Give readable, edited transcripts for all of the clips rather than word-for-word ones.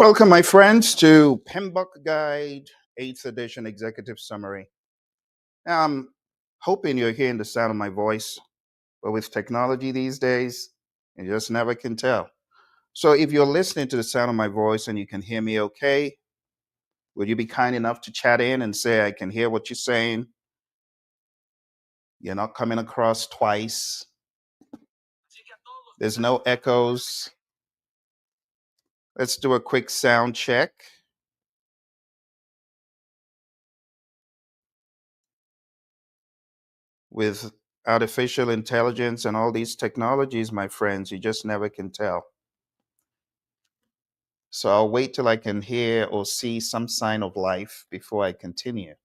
Welcome, my friends, to PMBOK Guide 8th edition executive summary. I'm hoping you're hearing the sound of my voice, but with technology these days, you just never can tell. So if you're listening to the sound of my voice and you can hear me okay, would you be kind enough to chat in and say, I can hear what you're saying? You're not coming across twice. There's no echoes. Let's do a quick sound check. With artificial intelligence and all these technologies, my friends, you just never can tell. So I'll wait till I can hear or see some sign of life before I continue.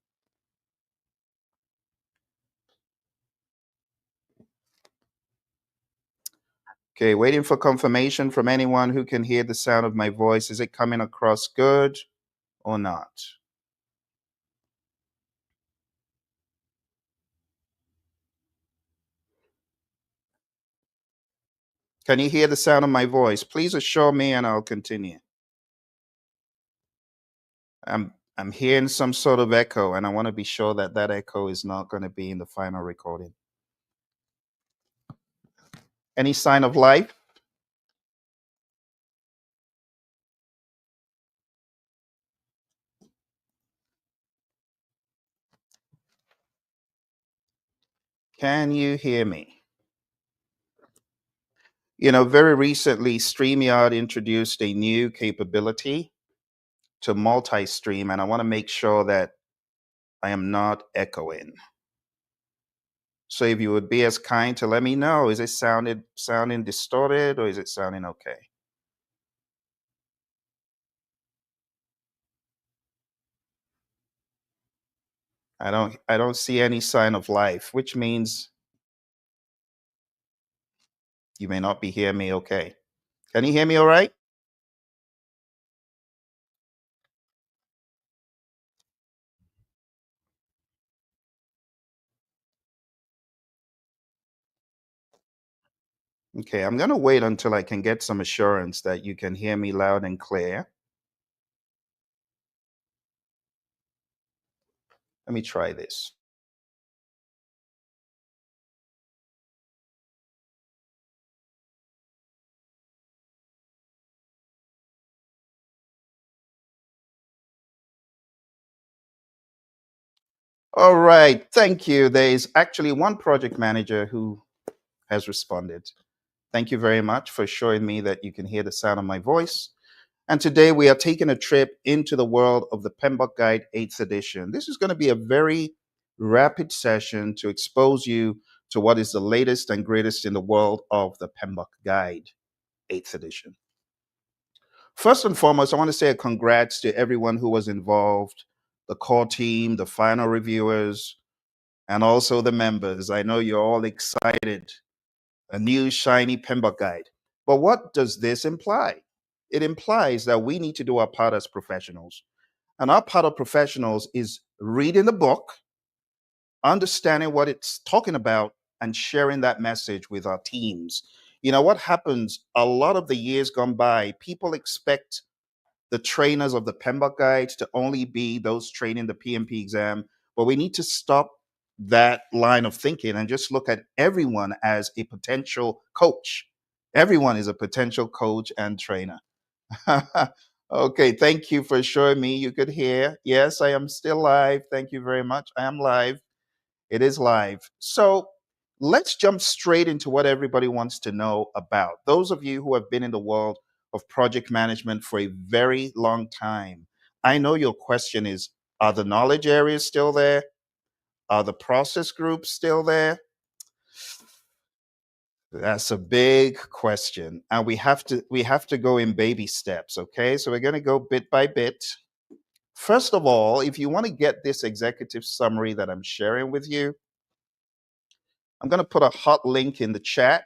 Okay, waiting for confirmation from anyone who can hear the sound of my voice. Is it coming across good or not? Can you hear the sound of my voice? Please assure me and I'll continue. I'm hearing some sort of echo, and I want to be sure that that echo is not going to be in the final recording. Any sign of life? Can you hear me? You know, very recently, StreamYard introduced a new capability to multi-stream, and I want to make sure that I am not echoing. So if you would be as kind to let me know, is it sounding distorted or is it sounding okay? I don't see any sign of life, which means you may not be hearing me okay. Can you hear me all right? Okay, I'm going to wait until I can get some assurance that you can hear me loud and clear. Let me try this. All right, thank you. There is actually one project manager who has responded. Thank you very much for showing me that you can hear the sound of my voice. And today we are taking a trip into the world of the PMBOK Guide 8th edition. This is going to be a very rapid session to expose you to what is the latest and greatest in the world of the PMBOK Guide 8th edition. First and foremost, I want to say a congrats to everyone who was involved, the core team, the final reviewers, and also the members. I know you're all excited. A new shiny PMBOK Guide. But what does this imply? It implies that we need to do our part as professionals. And our part of professionals is reading the book, understanding what it's talking about, and sharing that message with our teams. You know what happens a lot of the years gone by, people expect the trainers of the PMBOK Guide to only be those training the PMP exam, but we need to stop that line of thinking and just look at everyone as a potential coach. Everyone is a potential coach and trainer. Okay, thank you for showing me you could hear. Yes, I am still live. Thank you very much. I am live. It is live. So let's jump straight into what everybody wants to know about. Those of you who have been in the world of project management for a very long time, I know your question is, are the knowledge areas still there? Are the process groups still there? That's a big question. And we have to go in baby steps, okay? So we're going to go bit by bit. First of all, if you want to get this executive summary that I'm sharing with you, I'm going to put a hot link in the chat.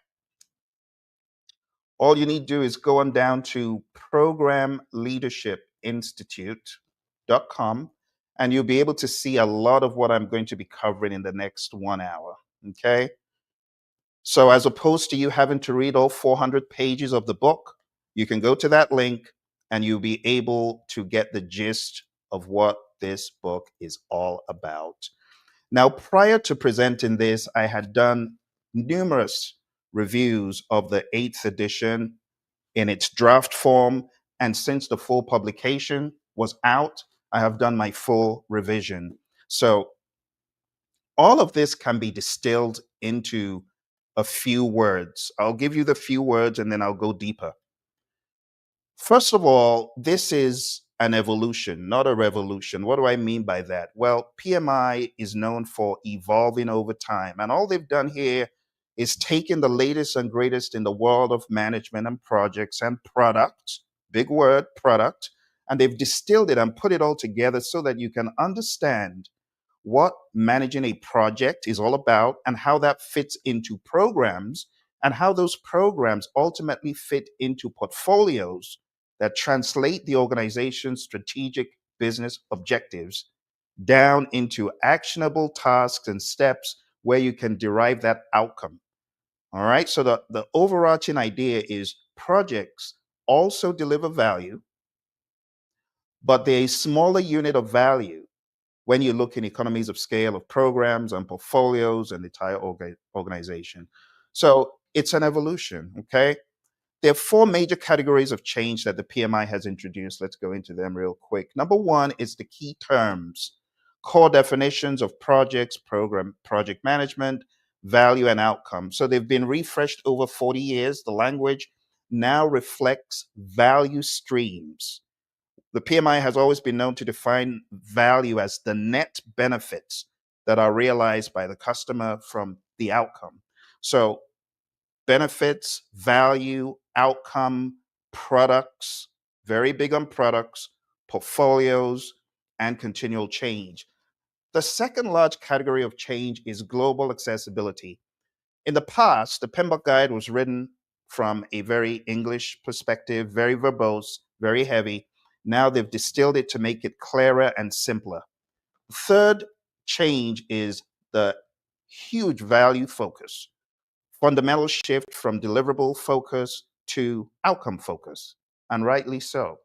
All you need to do is go on down to programleadershipinstitute.com and you'll be able to see a lot of what I'm going to be covering in the next 1 hour. Okay. So as opposed to you having to read all 400 pages of the book, you can go to that link and you'll be able to get the gist of what this book is all about. Now, prior to presenting this, I had done numerous reviews of the eighth edition in its draft form. And since the full publication was out, I have done my full revision. So all of this can be distilled into a few words. I'll give you the few words and then I'll go deeper. First of all, this is an evolution, not a revolution. What do I mean by that? Well, PMI is known for evolving over time. And all they've done here is taken the latest and greatest in the world of management and projects and products, big word, product, and they've distilled it and put it all together so that you can understand what managing a project is all about and how that fits into programs and how those programs ultimately fit into portfolios that translate the organization's strategic business objectives down into actionable tasks and steps where you can derive that outcome. All right. So the overarching idea is projects also deliver value, but they're a smaller unit of value when you look in economies of scale of programs and portfolios and the entire organization. So it's an evolution, okay? There are four major categories of change that the PMI has introduced. Let's go into them real quick. Number one is the key terms, core definitions of projects, program, project management, value, and outcome. So they've been refreshed over 40 years. The language now reflects value streams. The PMI has always been known to define value as the net benefits that are realized by the customer from the outcome. So, benefits, value, outcome, products, very big on products, portfolios, and continual change. The second large category of change is global accessibility. In the past, the PMBOK Guide was written from a very English perspective, very verbose, very heavy. Now they've distilled it to make it clearer and simpler. Third change is the huge value focus, fundamental shift from deliverable focus to outcome focus, and rightly so,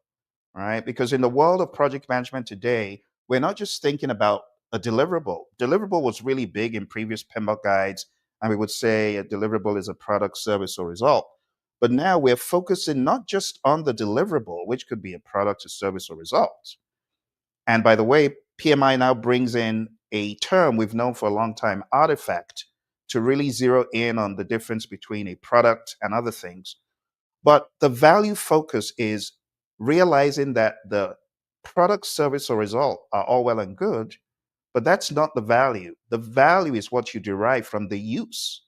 right? Because in the world of project management today, we're not just thinking about a deliverable. Deliverable was really big in previous PMBOK guides, and we would say a deliverable is a product, service, or result. But now we're focusing not just on the deliverable, which could be a product, a service, or result. And by the way, PMI now brings in a term we've known for a long time, artifact, to really zero in on the difference between a product and other things. But the value focus is realizing that the product, service, or result are all well and good, but that's not the value. The value is what you derive from the use,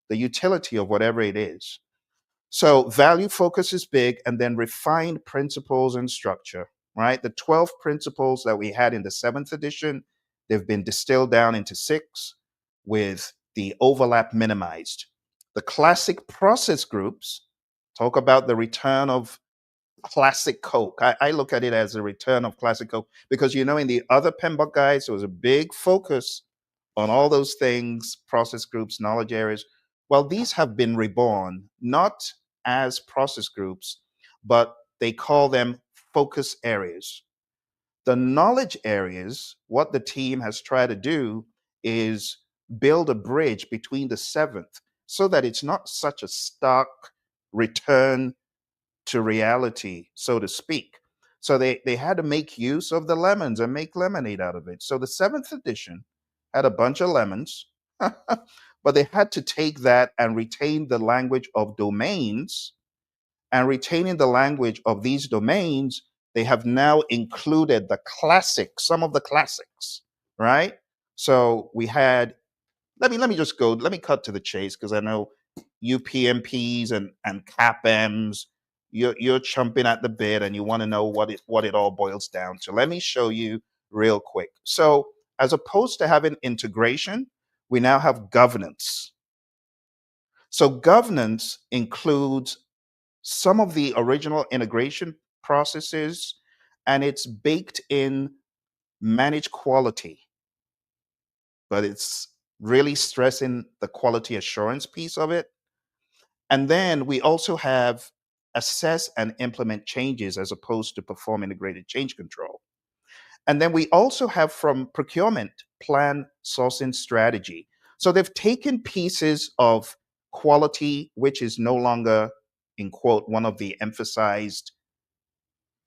the utility of whatever it is. So value focus is big, and then refined principles and structure, right? The 12 principles that we had in the seventh edition, they've been distilled down into six with the overlap minimized. The classic process groups talk about the return of classic Coke. I look at it as a return of classic Coke because, you know, in the other PMBOK guides, there was a big focus on all those things, process groups, knowledge areas. Well, these have been reborn, not as process groups, but they call them focus areas. The knowledge areas, what the team has tried to do is build a bridge between the seventh so that it's not such a stark return to reality, so to speak. So they had to make use of the lemons and make lemonade out of it. So the seventh edition had a bunch of lemons, but they had to take that and retain the language of domains. And retaining the language of these domains, they have now included the classics, some of the classics, right? So we had let me just go. Let me cut to the chase because I know you PMPs and CAPMs, you're chomping at the bit and you want to know what it all boils down to. Let me show you real quick. So as opposed to having integration, we now have governance. So governance includes some of the original integration processes, and it's baked in managed quality, but it's really stressing the quality assurance piece of it. And then we also have assess and implement changes as opposed to perform integrated change control. And then we also have from procurement, plan, sourcing, strategy. So they've taken pieces of quality, which is no longer, in quote, one of the emphasized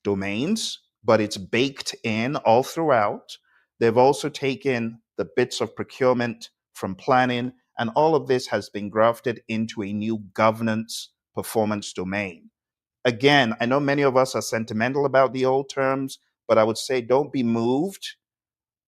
domains, but it's baked in all throughout. They've also taken the bits of procurement from planning, and all of this has been grafted into a new governance performance domain. Again, I know many of us are sentimental about the old terms, but I would say don't be moved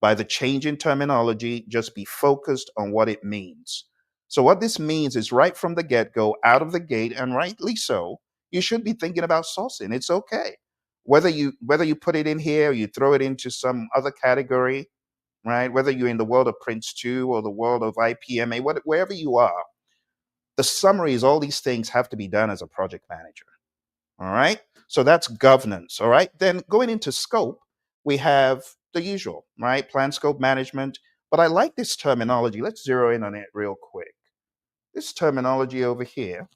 by the change in terminology, just be focused on what it means. So, what this means is right from the get go, out of the gate, and rightly so, you should be thinking about sourcing. It's okay. Whether you put it in here or you throw it into some other category, right? Whether you're in the world of Prince 2 or the world of IPMA, wherever you are, the summary is all these things have to be done as a project manager. All right. So that's governance. All right. Then going into scope, we have the usual, right? Plan scope management. But I like this terminology. Let's zero in on it real quick. This terminology over here,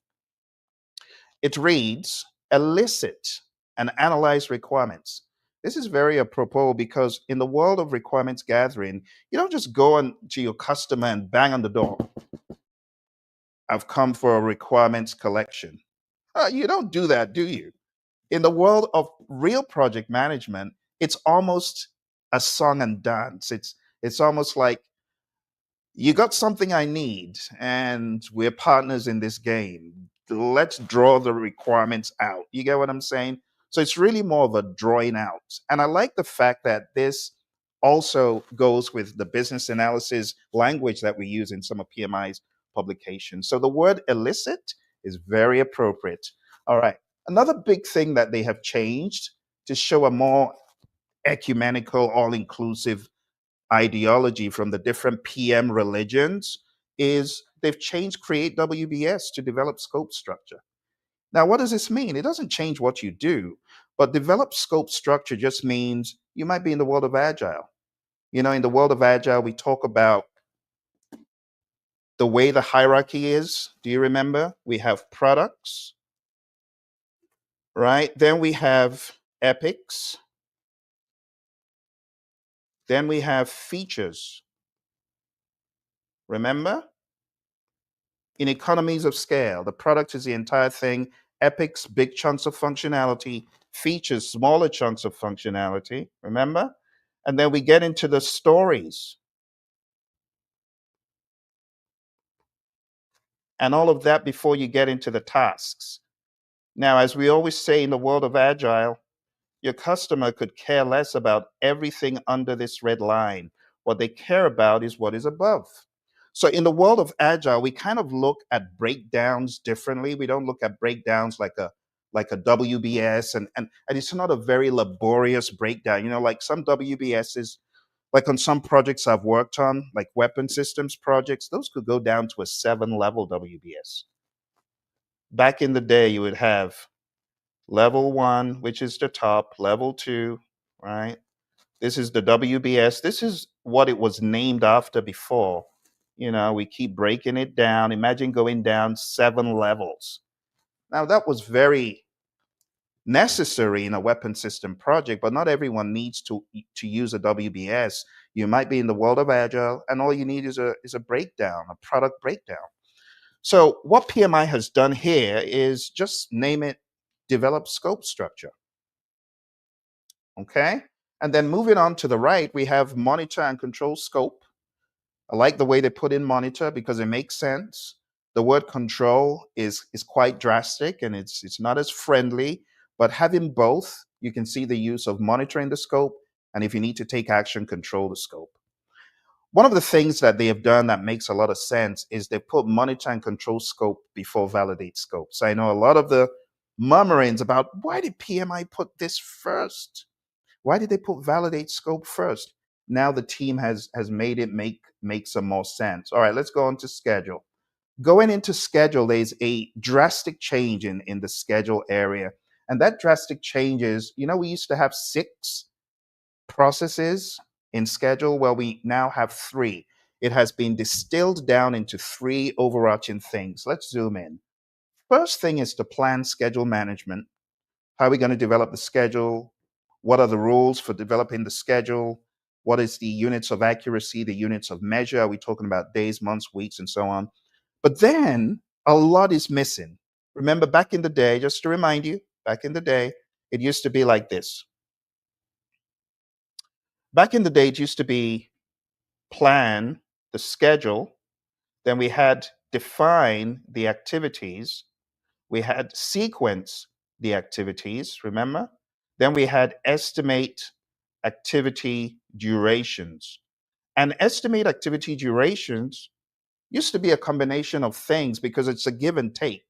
it reads elicit and analyze requirements. This is very apropos because in the world of requirements gathering, you don't just go on to your customer and bang on the door. I've come for a requirements collection. You don't do that, do you? In the world of real project management, it's almost a song and dance. It's almost like you got something I need, and we're partners in this game. Let's draw the requirements out. You get what I'm saying? So it's really more of a drawing out. And I like the fact that this also goes with the business analysis language that we use in some of PMI's publications. So the word elicit is very appropriate. All right. Another big thing that they have changed to show a more ecumenical, all inclusive ideology from the different PM religions is they've changed Create WBS to develop scope structure. Now, what does this mean? It doesn't change what you do, but develop scope structure just means you might be in the world of Agile. You know, in the world of Agile, we talk about the way the hierarchy is. Do you remember? We have products, right? Then we have epics. Then we have features. Remember? In economies of scale, the product is the entire thing. Epics, big chunks of functionality. Features, smaller chunks of functionality. Remember? And then we get into the stories. And all of that before you get into the tasks. Now, as we always say in the world of Agile, your customer could care less about everything under this red line. What they care about is what is above. So in the world of Agile, we kind of look at breakdowns differently. We don't look at breakdowns like a WBS, and it's not a very laborious breakdown. You know, like some WBSs, like on some projects I've worked on, like weapon systems projects, those could go down to a 7-level WBS. Back in the day, you would have level 1, which is the top, level 2, right? This is the WBS. This is what it was named after before. You know, we keep breaking it down. Imagine going down 7 levels. Now, that was very necessary in a weapon system project, but not everyone needs to use a WBS. You might be in the world of Agile, and all you need is a breakdown, a product breakdown. So what PMI has done here is just name it develop scope structure. Okay. And then moving on to the right, we have monitor and control scope. I like the way they put in monitor because it makes sense. The word control is quite drastic and it's not as friendly, but having both, you can see the use of monitoring the scope, and if you need to take action, control the scope. One of the things that they have done that makes a lot of sense is they put monitor and control scope before validate scope. So I know a lot of the murmurings about why did PMI put this first? Why did they put validate scope first? Now the team has made it make some more sense. All right, let's go on to schedule. Going into schedule, there's a drastic change in the schedule area. And that drastic change is, you know, we used to have 6 processes in schedule. Well, we now have 3. It has been distilled down into 3 overarching things. Let's zoom in. First thing is to plan schedule management. How are we going to develop the schedule? What are the rules for developing the schedule? What is the units of accuracy, the units of measure? Are we talking about days, months, weeks, and so on? But then a lot is missing. Remember, back in the day, just to remind you, back in the day, it used to be like this. Back in the day, it used to be plan the schedule, then we had define the activities, we had sequence the activities, remember? Then we had estimate activity durations. And estimate activity durations used to be a combination of things because it's a give and take.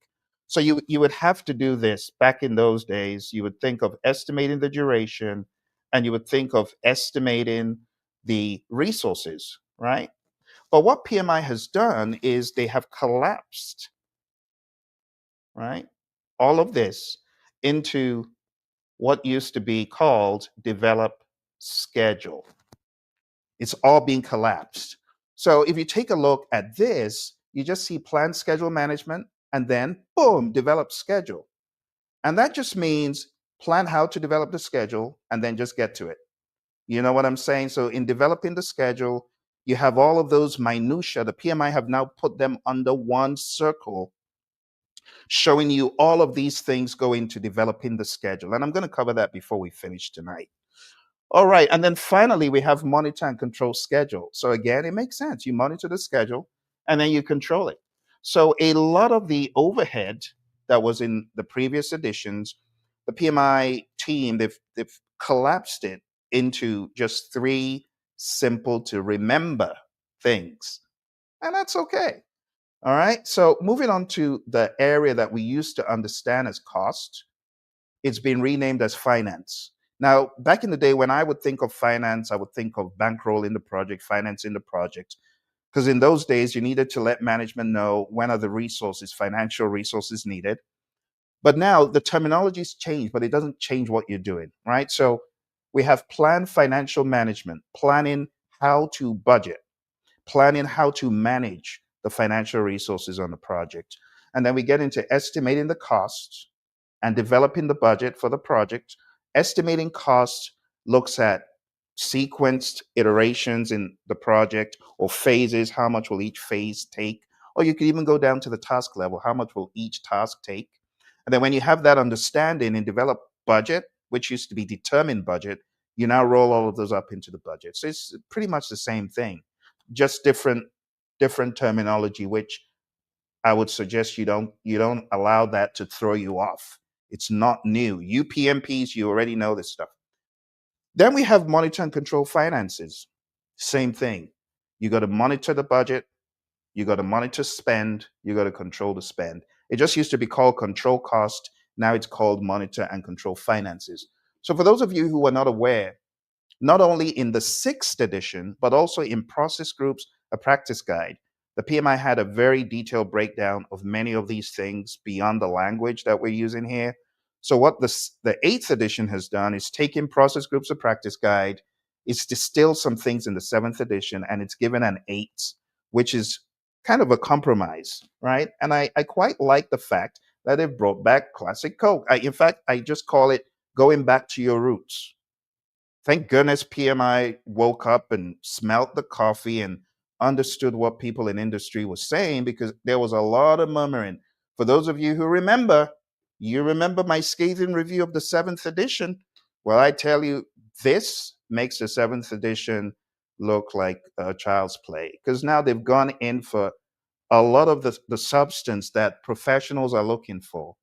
So you would have to do this back in those days. You would think of estimating the duration and you would think of estimating the resources, right? But what PMI has done is they have collapsed, right? All of this into what used to be called develop schedule. It's all being collapsed. So if you take a look at this, you just see plan schedule management and then boom, develop schedule. And that just means plan how to develop the schedule and then just get to it. You know what I'm saying? So in developing the schedule, you have all of those minutia. The PMI have now put them under one circle, showing you all of these things go into developing the schedule. And I'm going to cover that before we finish tonight. All right. And then finally, we have monitor and control schedule. So again, it makes sense. You monitor the schedule and then you control it. So a lot of the overhead that was in the previous editions, the PMI team, they've collapsed it into just three simple to remember things. And that's okay. All right. So moving on to the area that we used to understand as cost, it's been renamed as finance. Now, back in the day, when I would think of finance, I would think of bankrolling the project, financing the project, because in those days, you needed to let management know when are the resources, financial resources needed. But now the terminology's changed, but it doesn't change what you're doing, right? So we have planned financial management, planning how to budget, planning how to manage the financial resources on the project. And then we get into estimating the costs and developing the budget for the project. Estimating costs looks at sequenced iterations in the project or phases. How much will each phase take? Or you could even go down to the task level. How much will each task take? And then when you have that understanding and develop budget, which used to be determined budget, you now roll all of those up into the budget. So it's pretty much the same thing, just different terminology, which I would suggest you don't allow that to throw you off. It's not new. You PMPs, you already know this stuff. Then we have monitor and control finances. Same thing. You got to monitor the budget. You got to monitor spend. You got to control the spend. It just used to be called control cost. Now it's called monitor and control finances. So for those of you who are not aware, not only in the sixth edition, but also in Process Groups, a practice guide, the PMI had a very detailed breakdown of many of these things beyond the language that we're using here. So what the eighth edition has done is taken Process Groups, a practice guide, it's distilled some things in the seventh edition, and it's given an 8, which is kind of a compromise, right? And I quite like the fact that they've brought back classic Coke. In fact, I just call it going back to your roots. Thank goodness PMI woke up and smelt the coffee and understood what people in industry were saying, because there was a lot of murmuring. For those of you who remember, you remember my scathing review of the seventh edition. Well, I tell you, this makes the seventh edition look like a child's play, because now they've gone in for a lot of the substance that professionals are looking for.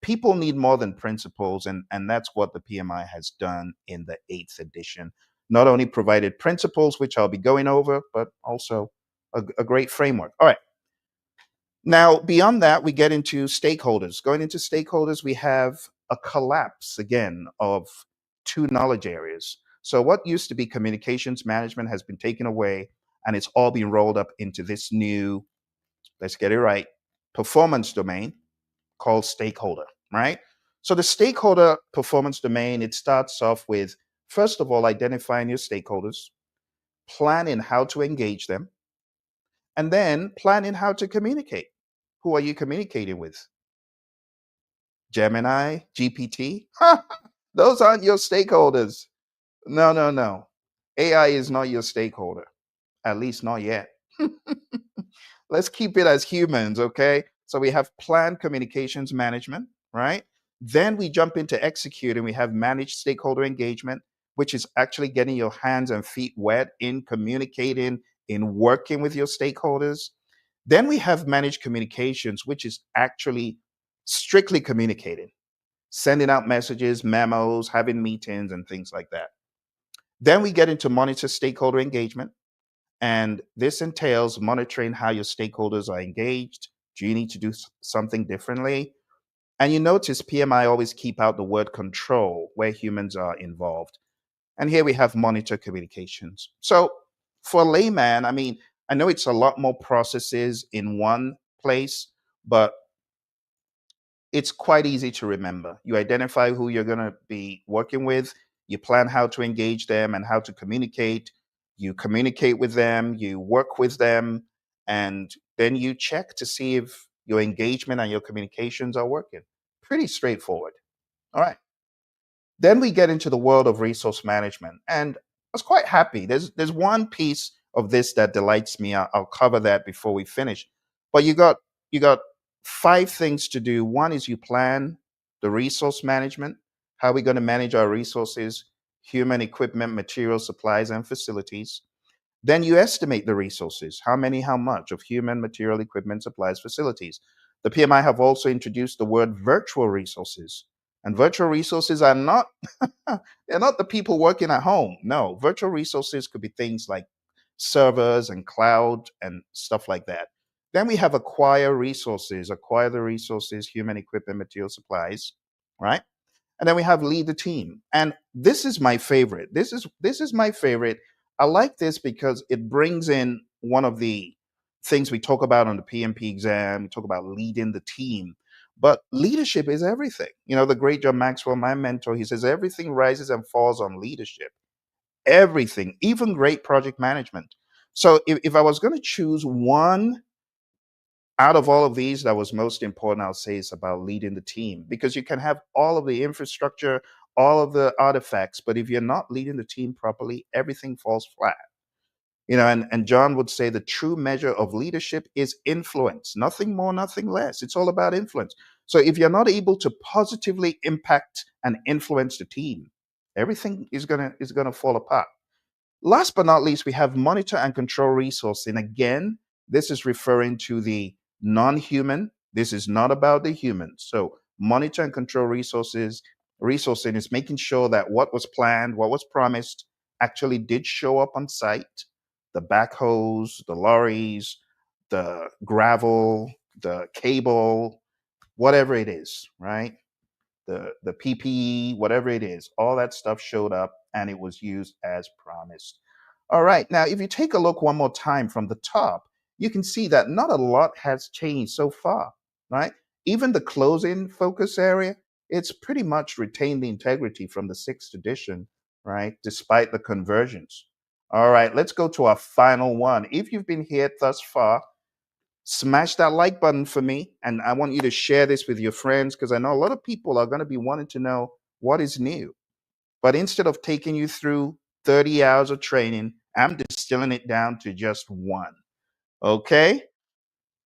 People need more than principles, and that's what the PMI has done in the eighth edition. Not only provided principles, which I'll be going over, but also a great framework. All right. Now, beyond that, we get into stakeholders. Going into stakeholders, we have a collapse again of two knowledge areas. So what used to be communications management has been taken away, and it's all been rolled up into this new, let's get it right, performance domain called stakeholder, right? So the stakeholder performance domain, it starts off with, first of all, identifying your stakeholders, planning how to engage them, and then planning how to communicate. Who are you communicating with? Gemini, GPT. Those aren't your stakeholders. No, no, no. AI is not your stakeholder, at least not yet. Let's keep it as humans, okay? So we have planned communications management, right? Then we jump into execute and we have managed stakeholder engagement, which is actually getting your hands and feet wet in communicating, in working with your stakeholders. Then we have managed communications, which is actually strictly communicating, sending out messages, memos, having meetings, and things like that. Then we get into monitor stakeholder engagement. And this entails monitoring how your stakeholders are engaged. Do you need to do something differently? And you notice PMI always keep out the word control where humans are involved. And here we have monitor communications. So for a layman, I mean, I know it's a lot more processes in one place, but it's quite easy to remember. You identify who you're going to be working with, you plan how to engage them and how to communicate, you communicate with them, you work with them, and then you check to see if your engagement and your communications are working. Pretty straightforward. All right. Then we get into the world of resource management. And I was quite happy. There's one piece of this that delights me. I'll cover that before we finish. But you got five things to do. One is you plan the resource management. How are we going to manage our resources, human equipment, materials, supplies, and facilities? Then you estimate the resources, how many, how much of human, material, equipment, supplies, facilities. The PMI have also introduced the word virtual resources. And virtual resources are not they're not the people working at home. No, virtual resources could be things like servers and cloud and stuff like that. Then we have acquire the resources, human equipment, material, supplies, right? And then we have lead the team. And this is my favorite. This is my favorite. I like this because it brings in one of the things we talk about on the PMP exam. We talk about leading the team. But leadership is everything. You know, the great John Maxwell, my mentor, he says everything rises and falls on leadership. Everything, even great project management. So if I was going to choose one out of all of these that was most important, I'll say it's about leading the team, because you can have all of the infrastructure, all of the artifacts, but if you're not leading the team properly, everything falls flat. You know, and John would say the true measure of leadership is influence, nothing more, nothing less. It's all about influence. So if you're not able to positively impact and influence the team, everything is gonna fall apart. Last but not least, we have monitor and control resourcing. Again, this is referring to the non-human. This is not about the human. So monitor and control resourcing is making sure that what was planned, what was promised, actually did show up on site. The backhoes, the lorries, the gravel, the cable, whatever it is, right? The PPE, whatever it is, all that stuff showed up and it was used as promised. All right, now if you take a look one more time from the top, you can see that not a lot has changed so far, right? Even the closing focus area, it's pretty much retained the integrity from the sixth edition, right? Despite the conversions. All right, let's go to our final one. If you've been here thus far, smash that like button for me. And I want you to share this with your friends, because I know a lot of people are going to be wanting to know what is new. But instead of taking you through 30 hours of training, I'm distilling it down to just one. Okay?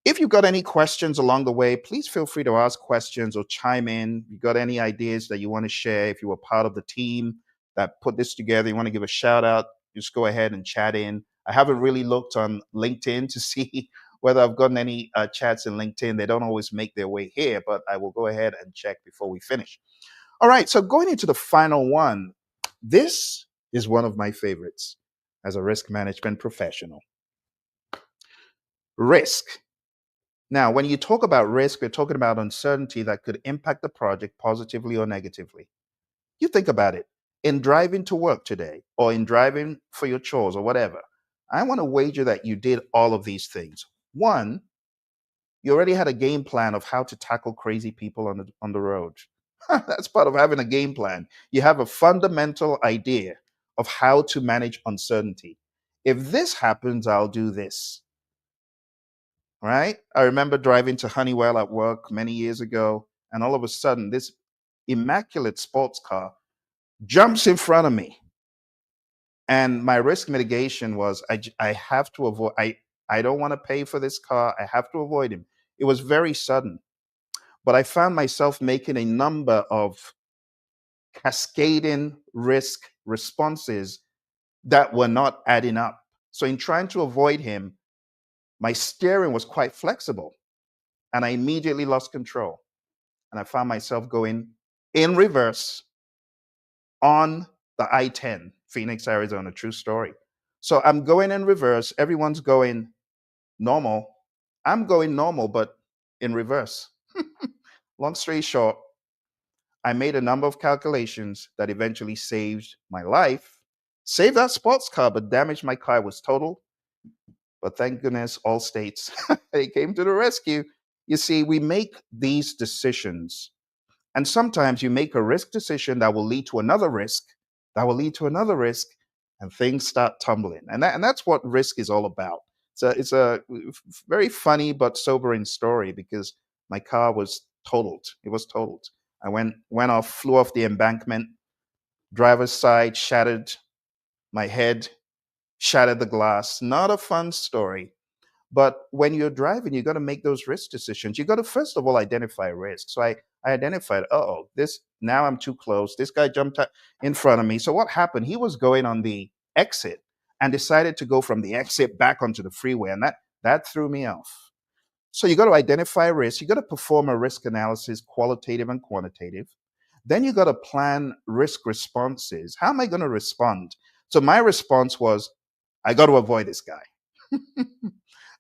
If you've got any questions along the way, please feel free to ask questions or chime in. If you've got any ideas that you want to share, if you were part of the team that put this together, you want to give a shout out, just go ahead and chat in. I haven't really looked on LinkedIn to see whether I've gotten any chats in LinkedIn. They don't always make their way here, but I will go ahead and check before we finish. All right, so going into the final one, this is one of my favorites as a risk management professional. Risk. Now, when you talk about risk, we're talking about uncertainty that could impact the project positively or negatively. You think about it. In driving to work today, or in driving for your chores or whatever, I want to wager that you did all of these things. One, you already had a game plan of how to tackle crazy people on the road. That's part of having a game plan. You have a fundamental idea of how to manage uncertainty. If this happens, I'll do this. Right? I remember driving to Honeywell at work many years ago, and all of a sudden, this immaculate sports car jumps in front of me. And my risk mitigation was I have to avoid, I don't want to pay for this car. I have to avoid him. It was very sudden, but I found myself making a number of cascading risk responses that were not adding up. So, in trying to avoid him, my steering was quite flexible and I immediately lost control. And I found myself going in reverse on the I-10, Phoenix, Arizona, true story. So I'm going in reverse. Everyone's going normal. I'm going normal, but in reverse. Long story short, I made a number of calculations that eventually saved my life, saved that sports car, but damaged my car. It was total. But thank goodness, all states they came to the rescue. You see, we make these decisions, and sometimes you make a risk decision that will lead to another risk, that will lead to another risk, and things start tumbling. And that's what risk is all about. It's a very funny but sobering story because my car was totaled. It was totaled. I went off, flew off the embankment, driver's side shattered, my head shattered the glass. Not a fun story. But when you're driving, you got to make those risk decisions. You got to first of all identify risk. So I identified, oh, this now I'm too close. This guy jumped in front of me. So what happened? He was going on the exit and decided to go from the exit back onto the freeway, and that threw me off. So you got to identify risk. You got to perform a risk analysis, qualitative and quantitative. Then you got to plan risk responses. How am I going to respond? So my response was, I got to avoid this guy.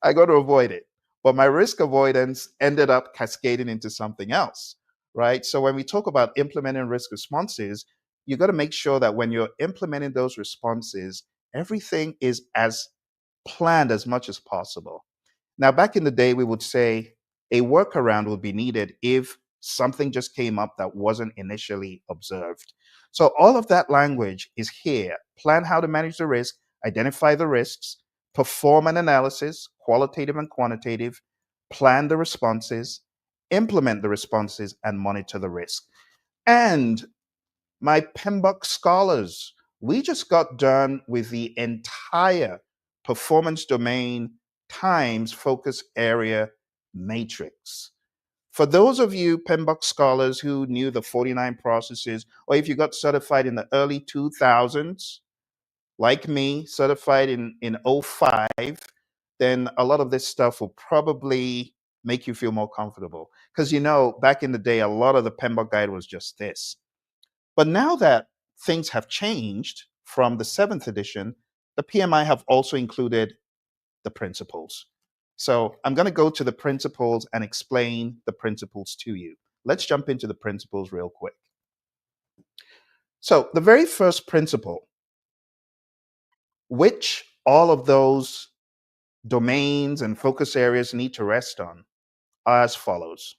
I got to avoid it. But my risk avoidance ended up cascading into something else, right? So when we talk about implementing risk responses, you got to make sure that when you're implementing those responses, everything is as planned as much as possible. Now, back in the day, we would say a workaround would be needed if something just came up that wasn't initially observed. So all of that language is here. Plan how to manage the risk, identify the risks, perform an analysis, qualitative and quantitative, plan the responses, implement the responses, and monitor the risk. And my PMBOK scholars, we just got done with the entire performance domain times focus area matrix. For those of you PMBOK scholars who knew the 49 processes, or if you got certified in the early 2000s, like me, certified in '05, then a lot of this stuff will probably make you feel more comfortable. Because back in the day, a lot of the PMBOK guide was just this. But now that things have changed from the 7th edition, the PMI have also included the principles. So I'm going to go to the principles and explain the principles to you. Let's jump into the principles real quick. So the very first principle, which all of those domains and focus areas need to rest on, are as follows.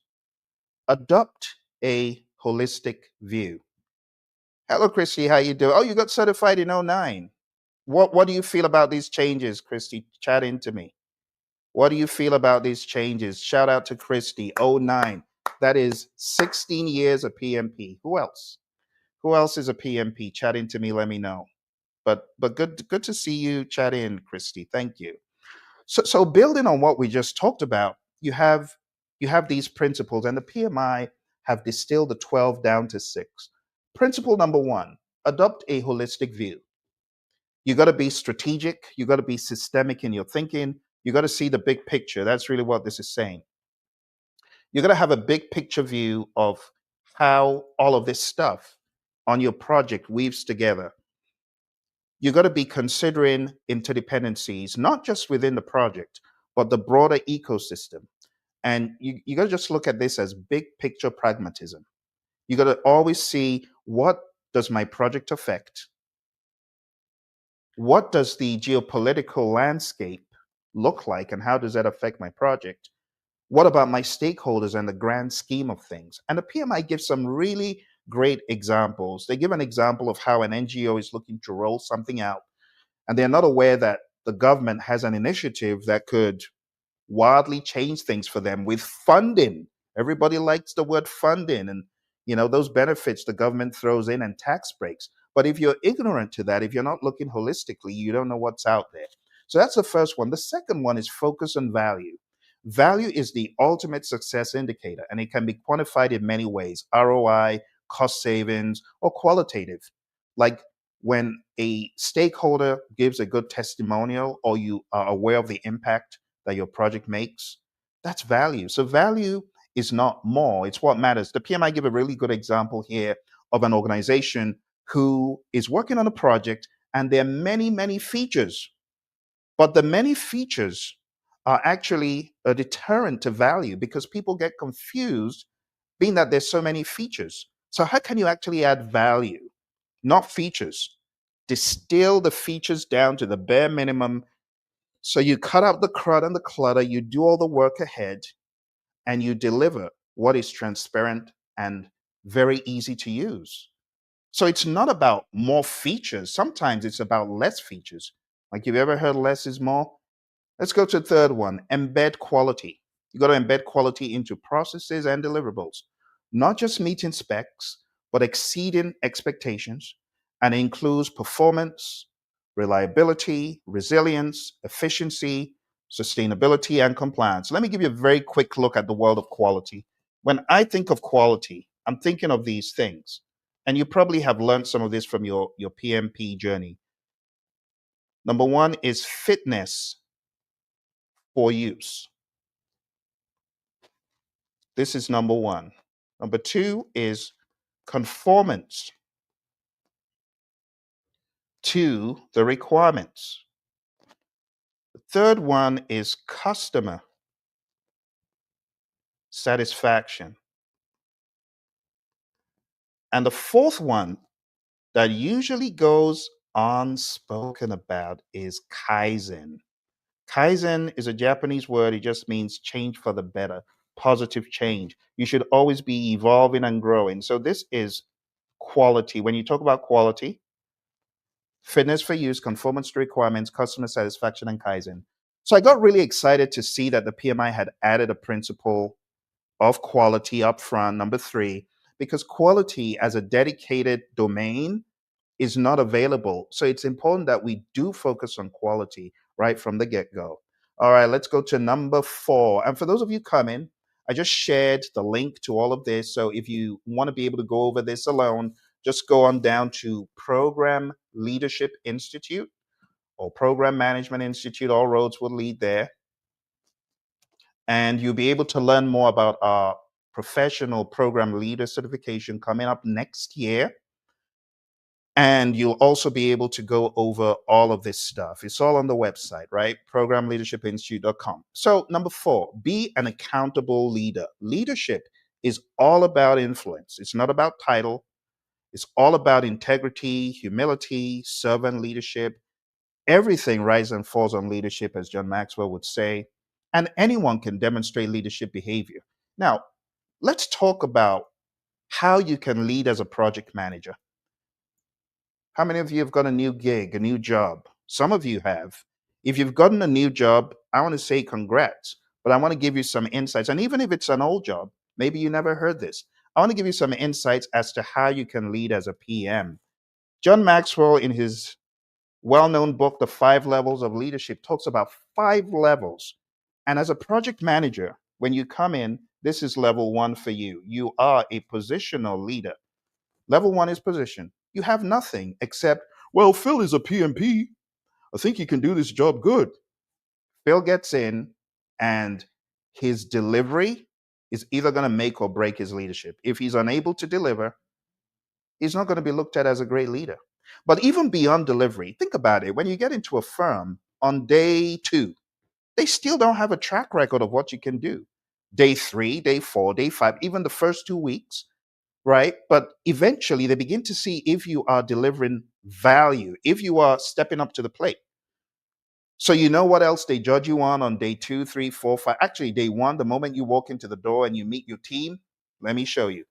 Adopt a holistic view. Hello, Christy. How you doing? Oh, you got certified in '09. What do you feel about these changes, Christy? Chat into me. What do you feel about these changes? Shout out to Christy, '09. That is 16 years of PMP. Who else? Who else is a PMP? Chat into me, let me know. But good to see you chat in, Christy. Thank you. So building on what we just talked about, you have these principles, and the PMI have distilled the 12 down to 6. Principle number 1, adopt a holistic view. You got to be strategic. You got to be systemic in your thinking. You got to see the big picture. That's really what this is saying. You got to have a big picture view of how all of this stuff on your project weaves together. You got to be considering interdependencies, not just within the project, but the broader ecosystem. And you got to just look at this as big picture pragmatism. You got to always see, what does my project affect? What does the geopolitical landscape look like, and how does that affect my project? What about my stakeholders and the grand scheme of things? And the PMI gives some really great examples. They give an example of how an NGO is looking to roll something out, and they're not aware that the government has an initiative that could wildly change things for them with funding. Everybody likes the word funding and those benefits the government throws in and tax breaks. But if you're ignorant to that, if you're not looking holistically, you don't know what's out there. So that's the first one. The second one is focus on value. Value is the ultimate success indicator, and it can be quantified in many ways: ROI, cost savings, or qualitative. Like when a stakeholder gives a good testimonial, or you are aware of the impact that your project makes, that's value. So, value is not more, it's what matters. The PMI give a really good example here of an organization who is working on a project, and there are many, many features, but the many features are actually a deterrent to value because people get confused being that there's so many features. So how can you actually add value? Not features. Distill the features down to the bare minimum. So you cut out the crud and the clutter, you do all the work ahead, and you deliver what is transparent and very easy to use. So it's not about more features. Sometimes it's about less features. Like, you've ever heard less is more? Let's go to the third one: embed quality. You got to embed quality into processes and deliverables, not just meeting specs, but exceeding expectations. And it includes performance, reliability, resilience, efficiency, sustainability, and compliance. Let me give you a very quick look at the world of quality. When I think of quality, I'm thinking of these things. And you probably have learned some of this from your PMP journey. Number one is fitness for use. This is number one. Number two is conformance to the requirements. The third one is customer satisfaction. And the fourth one that usually goes unspoken about is Kaizen. Kaizen is a Japanese word. It just means change for the better, positive change. You should always be evolving and growing. So this is quality. When you talk about quality, fitness for use, conformance to requirements, customer satisfaction, and Kaizen. So I got really excited to see that the PMI had added a principle of quality up front, number three, because quality as a dedicated domain is not available. So it's important that we do focus on quality right from the get go. All right, let's go to number four. And for those of you coming, I just shared the link to all of this. So if you want to be able to go over this alone, just go on down to Program Leadership Institute or Program Management Institute. All roads will lead there. And you'll be able to learn more about our professional program leader certification coming up next year. And you'll also be able to go over all of this stuff. It's all on the website, right? Programleadershipinstitute.com. So, number four, be an accountable leader. Leadership is all about influence. It's not about title. It's all about integrity, humility, servant leadership. Everything rises and falls on leadership, as John Maxwell would say. And anyone can demonstrate leadership behavior. Now, let's talk about how you can lead as a project manager. How many of you have got a new gig, a new job? Some of you have. If you've gotten a new job, I want to say congrats, but I want to give you some insights. And even if it's an old job, maybe you never heard this, I want to give you some insights as to how you can lead as a PM. John Maxwell, in his well known book, The 5 Levels of Leadership, talks about 5 levels. And as a project manager, when you come in, this is level 1 for you. You are a positional leader. Level 1 is position. You have nothing except, well, Phil is a PMP. I think he can do this job good. Phil gets in, and his delivery is either going to make or break his leadership. If he's unable to deliver, he's not going to be looked at as a great leader. But even beyond delivery, think about it. When you get into a firm on day 2, they still don't have a track record of what you can do. Day 3, day 4, day 5, even the first 2 weeks, right? But eventually they begin to see if you are delivering value, if you are stepping up to the plate. So you know what else they judge you on day 2, 3, 4, 5. Actually, day 1, the moment you walk into the door and you meet your team, let me show you.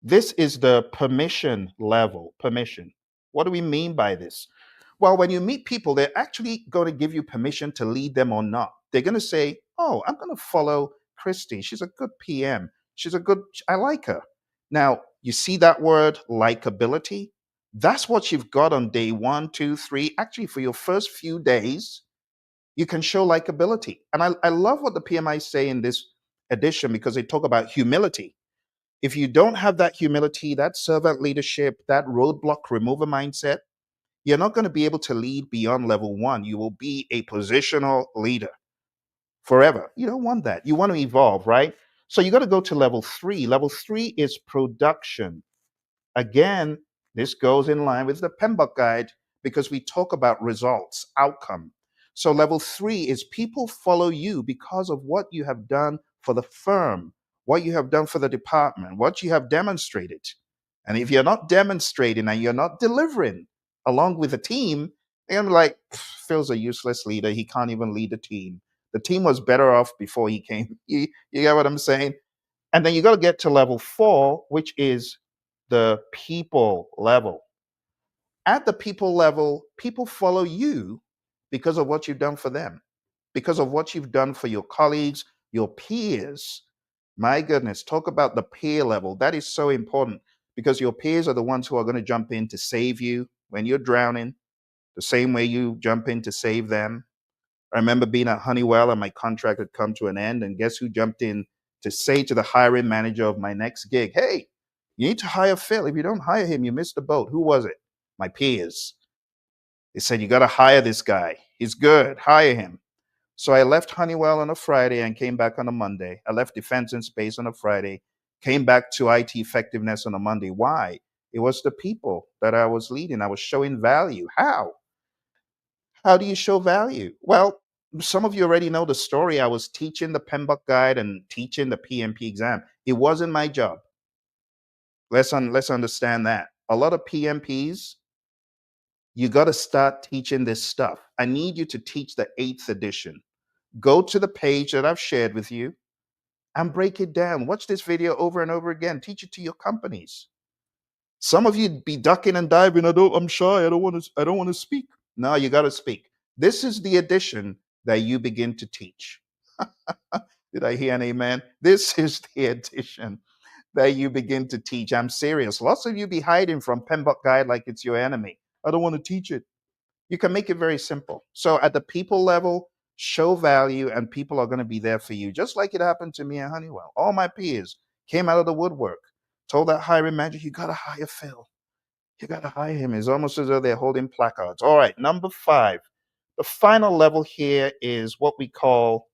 This is the permission level. Permission. What do we mean by this? Well, when you meet people, they're actually going to give you permission to lead them or not. They're going to say, oh, I'm going to follow Christy, she's a good PM. She's a good, I like her. Now, you see that word likability? That's what you've got on day one, two, three. Actually, for your first few days, you can show likability. And I love what the PMI say in this edition because they talk about humility. If you don't have that humility, that servant leadership, that roadblock remover mindset, you're not going to be able to lead beyond level one. You will be a positional leader forever. You don't want that. You want to evolve, right? So you got to go to level three. Level three is production. Again, this goes in line with the PMBOK guide because we talk about results, outcome. So level three is people follow you because of what you have done for the firm, what you have done for the department, what you have demonstrated. And if you're not demonstrating and you're not delivering along with the team, they're gonna be like, Phil's a useless leader. He can't even lead the team. The team was better off before he came. You get what I'm saying? And then you got to get to level four, which is the people level. At the people level, people follow you because of what you've done for them, because of what you've done for your colleagues, your peers. My goodness, talk about the peer level. That is so important because your peers are the ones who are going to jump in to save you when you're drowning, the same way you jump in to save them. I remember being at Honeywell and my contract had come to an end, and guess who jumped in to say to the hiring manager of my next gig, hey, you need to hire Phil. If you don't hire him, you missed the boat. Who was it? My peers. They said, you got to hire this guy. He's good. Hire him. So I left Honeywell on a Friday and came back on a Monday. I left Defense and Space on a Friday, came back to IT effectiveness on a Monday. Why? It was the people that I was leading. I was showing value. How? How do you show value? Well, some of you already know the story. I was teaching the PMBOK guide and teaching the PMP exam. It wasn't my job. Let's understand that. A lot of PMPs, you got to start teaching this stuff. I need you to teach the 8th edition. Go to the page that I've shared with you and break it down. Watch this video over and over again. Teach it to your companies. Some of you be ducking and diving. I'm shy. I don't want to speak. No, you got to speak. This is the edition that you begin to teach. Did I hear an amen? This is the edition that you begin to teach. I'm serious. Lots of you be hiding from PMBOK Guide like it's your enemy. I don't want to teach it. You can make it very simple. So at the people level, show value and people are going to be there for you. Just like it happened to me at Honeywell. All my peers came out of the woodwork, told that hiring manager, you got to hire Phil. You got to hire him. It's almost as though they're holding placards. All right, number 5. The final level here is what we call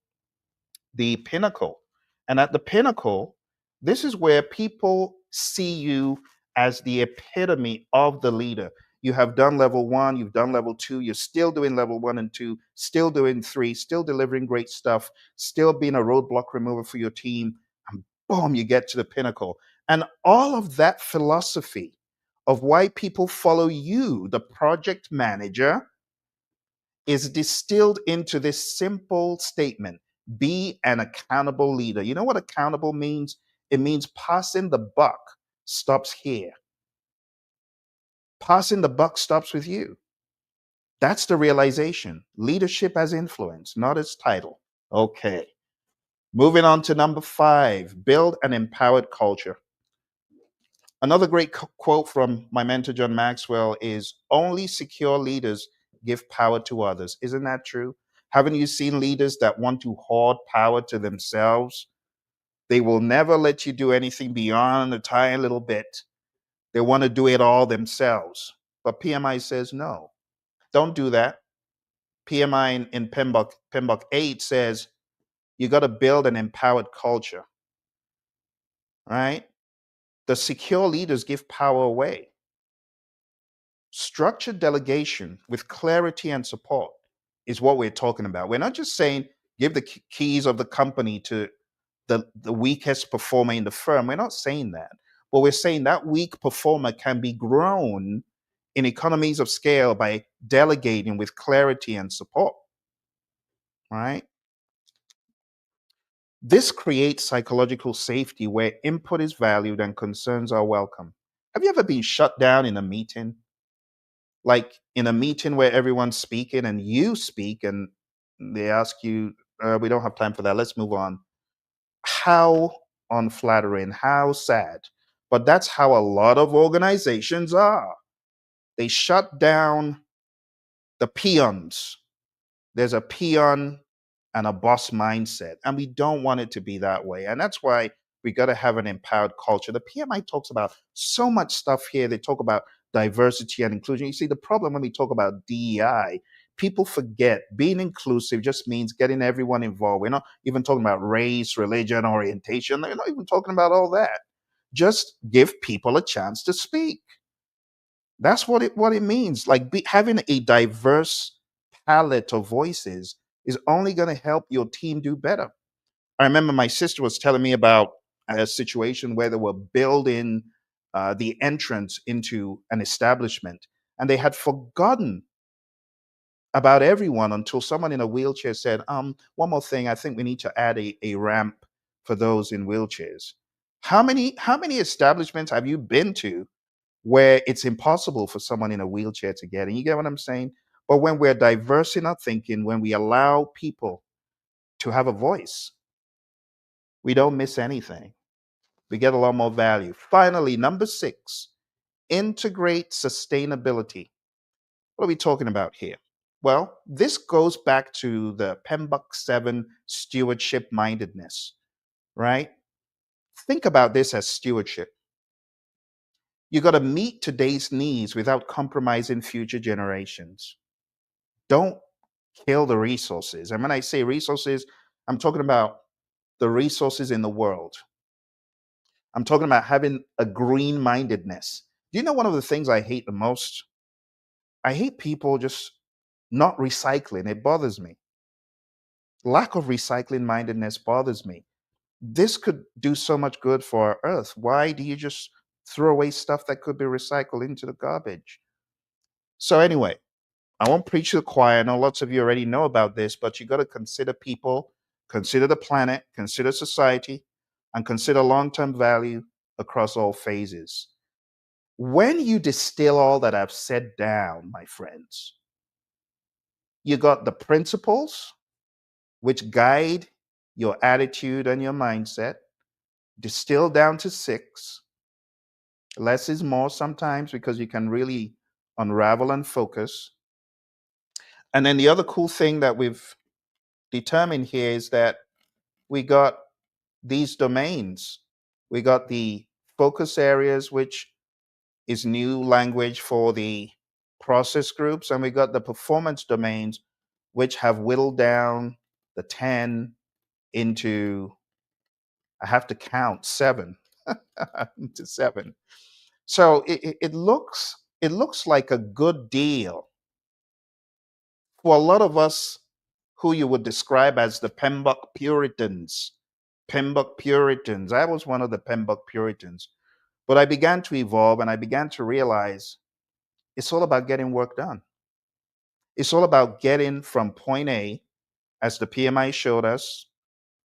the pinnacle. And at the pinnacle, this is where people see you as the epitome of the leader. You have done level 1, you've done level 2, you're still doing level 1 and 2, still doing 3, still delivering great stuff, still being a roadblock remover for your team, and boom, you get to the pinnacle. And all of that philosophy of why people follow you, the project manager, is distilled into this simple statement: be an accountable leader. You know what accountable means? It means passing the buck stops here. Passing the buck stops with you. That's the realization. Leadership as influence, not as title. Okay. Moving on to number 5, build an empowered culture. Another great quote from my mentor, John Maxwell, is only secure leaders give power to others. Isn't that true? Haven't you seen leaders that want to hoard power to themselves? They will never let you do anything beyond a tiny little bit. They want to do it all themselves. But PMI says no, don't do that. PMI in PMBOK 8 says you got to build an empowered culture, right? The secure leaders give power away. Structured delegation with clarity and support is what we're talking about. We're not just saying give the keys of the company to the weakest performer in the firm. We're not saying that. But we're saying that weak performer can be grown in economies of scale by delegating with clarity and support. Right? This creates psychological safety where input is valued and concerns are welcome. Have you ever been shut down in a meeting? Like in a meeting where everyone's speaking and you speak and they ask you, we don't have time for that, let's move on. How unflattering, how sad. But that's how a lot of organizations are. They shut down the peons. There's a peon and a boss mindset, and we don't want it to be that way. And that's why we got to have an empowered culture. The PMI talks about so much stuff here. They talk about diversity and inclusion. You see, the problem when we talk about DEI, people forget being inclusive just means getting everyone involved. We're not even talking about race, religion, orientation. They're not even talking about all that. Just give people a chance to speak. That's what it means. Like having a diverse palette of voices is only going to help your team do better. I remember my sister was telling me about a situation where they were building the entrance into an establishment, and they had forgotten about everyone until someone in a wheelchair said, one more thing, I think we need to add a ramp for those in wheelchairs. How many establishments have you been to where it's impossible for someone in a wheelchair to get in? You get what I'm saying? But when we're diverse in our thinking, when we allow people to have a voice, we don't miss anything. We get a lot more value. Finally, number 6, integrate sustainability. What are we talking about here? Well, this goes back to the PMBOK 7 stewardship mindedness, right? Think about this as stewardship. You got to meet today's needs without compromising future generations. Don't kill the resources. And when I say resources, I'm talking about the resources in the world. I'm talking about having a green mindedness. Do you know one of the things I hate the most? I hate people just not recycling. It bothers me. Lack of recycling mindedness bothers me. This could do so much good for our earth. Why do you just throw away stuff that could be recycled into the garbage? So, anyway, I won't preach to the choir. I know lots of you already know about this, but you got to consider people, consider the planet, consider society, and consider long term value across all phases. When you distill all that I've said down, my friends, you got the principles which guide your attitude and your mindset, distilled down to 6. Less is more sometimes because you can really unravel and focus. And then the other cool thing that we've determined here is that we got these domains. We got the focus areas, which is new language for the process groups, and we got the performance domains, which have whittled down the 10 into, I have to count 7 to 7. So it looks like a good deal for a lot of us who you would describe as the PMBOK Puritans. PMBOK Puritans. I was one of the PMBOK Puritans. But I began to evolve and I began to realize it's all about getting work done. It's all about getting from point A, as the PMI showed us,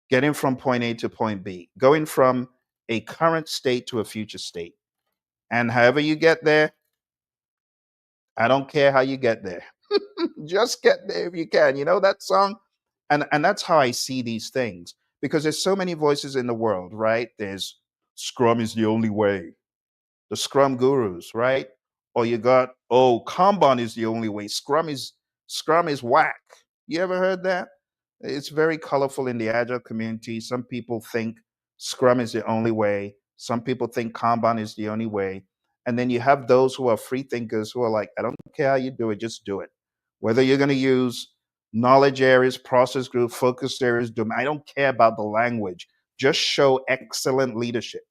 getting from point A to point B, going from a current state to a future state. And however you get there, I don't care how you get there. Just get there if you can. You know that song? And that's how I see these things. Because there's so many voices in the world, right? There's Scrum is the only way. The Scrum gurus, right? Or you got, oh, Kanban is the only way. Scrum is whack. You ever heard that? It's very colorful in the agile community. Some people think Scrum is the only way. Some people think Kanban is the only way. And then you have those who are free thinkers who are like, I don't care how you do it, just do it. Whether you're going to use knowledge areas, process group, focus areas, I don't care about the language. Just show excellent leadership.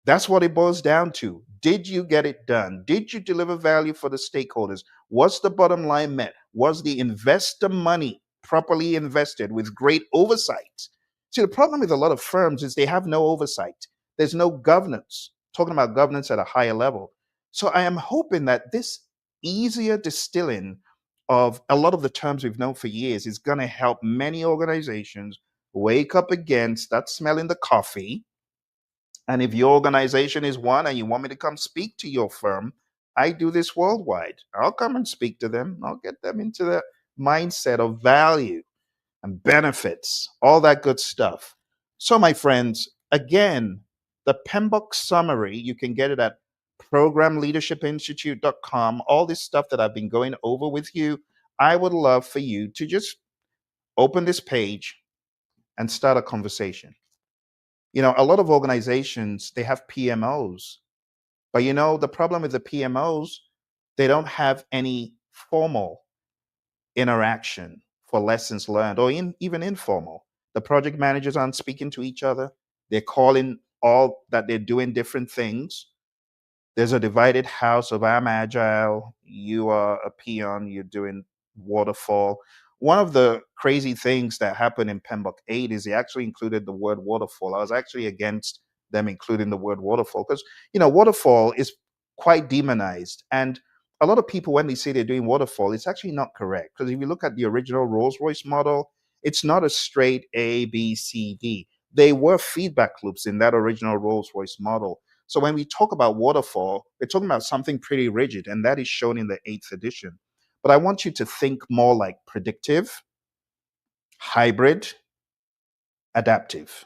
That's what it boils down to. Did you get it done? Did you deliver value for the stakeholders? Was the bottom line met? Was the investor money properly invested with great oversight? See, the problem with a lot of firms is they have no oversight. There's no governance, talking about governance at a higher level. So I am hoping that this easier distilling of a lot of the terms we've known for years is going to help many organizations wake up again, start smelling the coffee. And if your organization is one and you want me to come speak to your firm, I do this worldwide. I'll come and speak to them. I'll get them into the mindset of value and benefits, all that good stuff. So, my friends, again, the PMBOK summary, you can get it at programleadershipinstitute.com. All this stuff that I've been going over with you, I would love for you to just open this page and start a conversation. A lot of organizations, they have PMOs, but the problem with the PMOs, they don't have any formal interaction for lessons learned or even informal. The project managers aren't speaking to each other. They're calling all that they're doing different things. There's a divided house of I'm agile, you are a peon, you're doing waterfall. One of the crazy things that happened in PMBOK 8 is they actually included the word waterfall. I was actually against them including the word waterfall because, waterfall is quite demonized. And a lot of people, when they say they're doing waterfall, it's actually not correct. Because if you look at the original Rolls-Royce model, it's not a straight A, B, C, D. They were feedback loops in that original Rolls-Royce model. So when we talk about waterfall, we're talking about something pretty rigid, and that is shown in the 8th edition. But I want you to think more like predictive, hybrid, adaptive.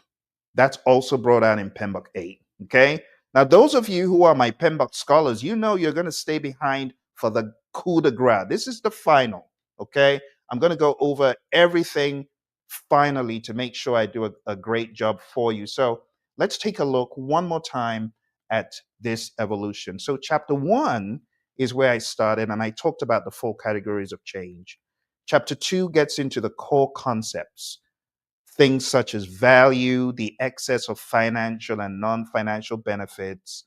That's also brought out in PMBOK 8. Okay. Now, those of you who are my PMBOK scholars, you're going to stay behind for the coup de grace. This is the final. Okay. I'm going to go over everything finally to make sure I do a great job for you. So let's take a look one more time at this evolution. So, chapter 1 is where I started, and I talked about the 4 categories of change. Chapter 2 gets into the core concepts. Things such as value, the excess of financial and non-financial benefits,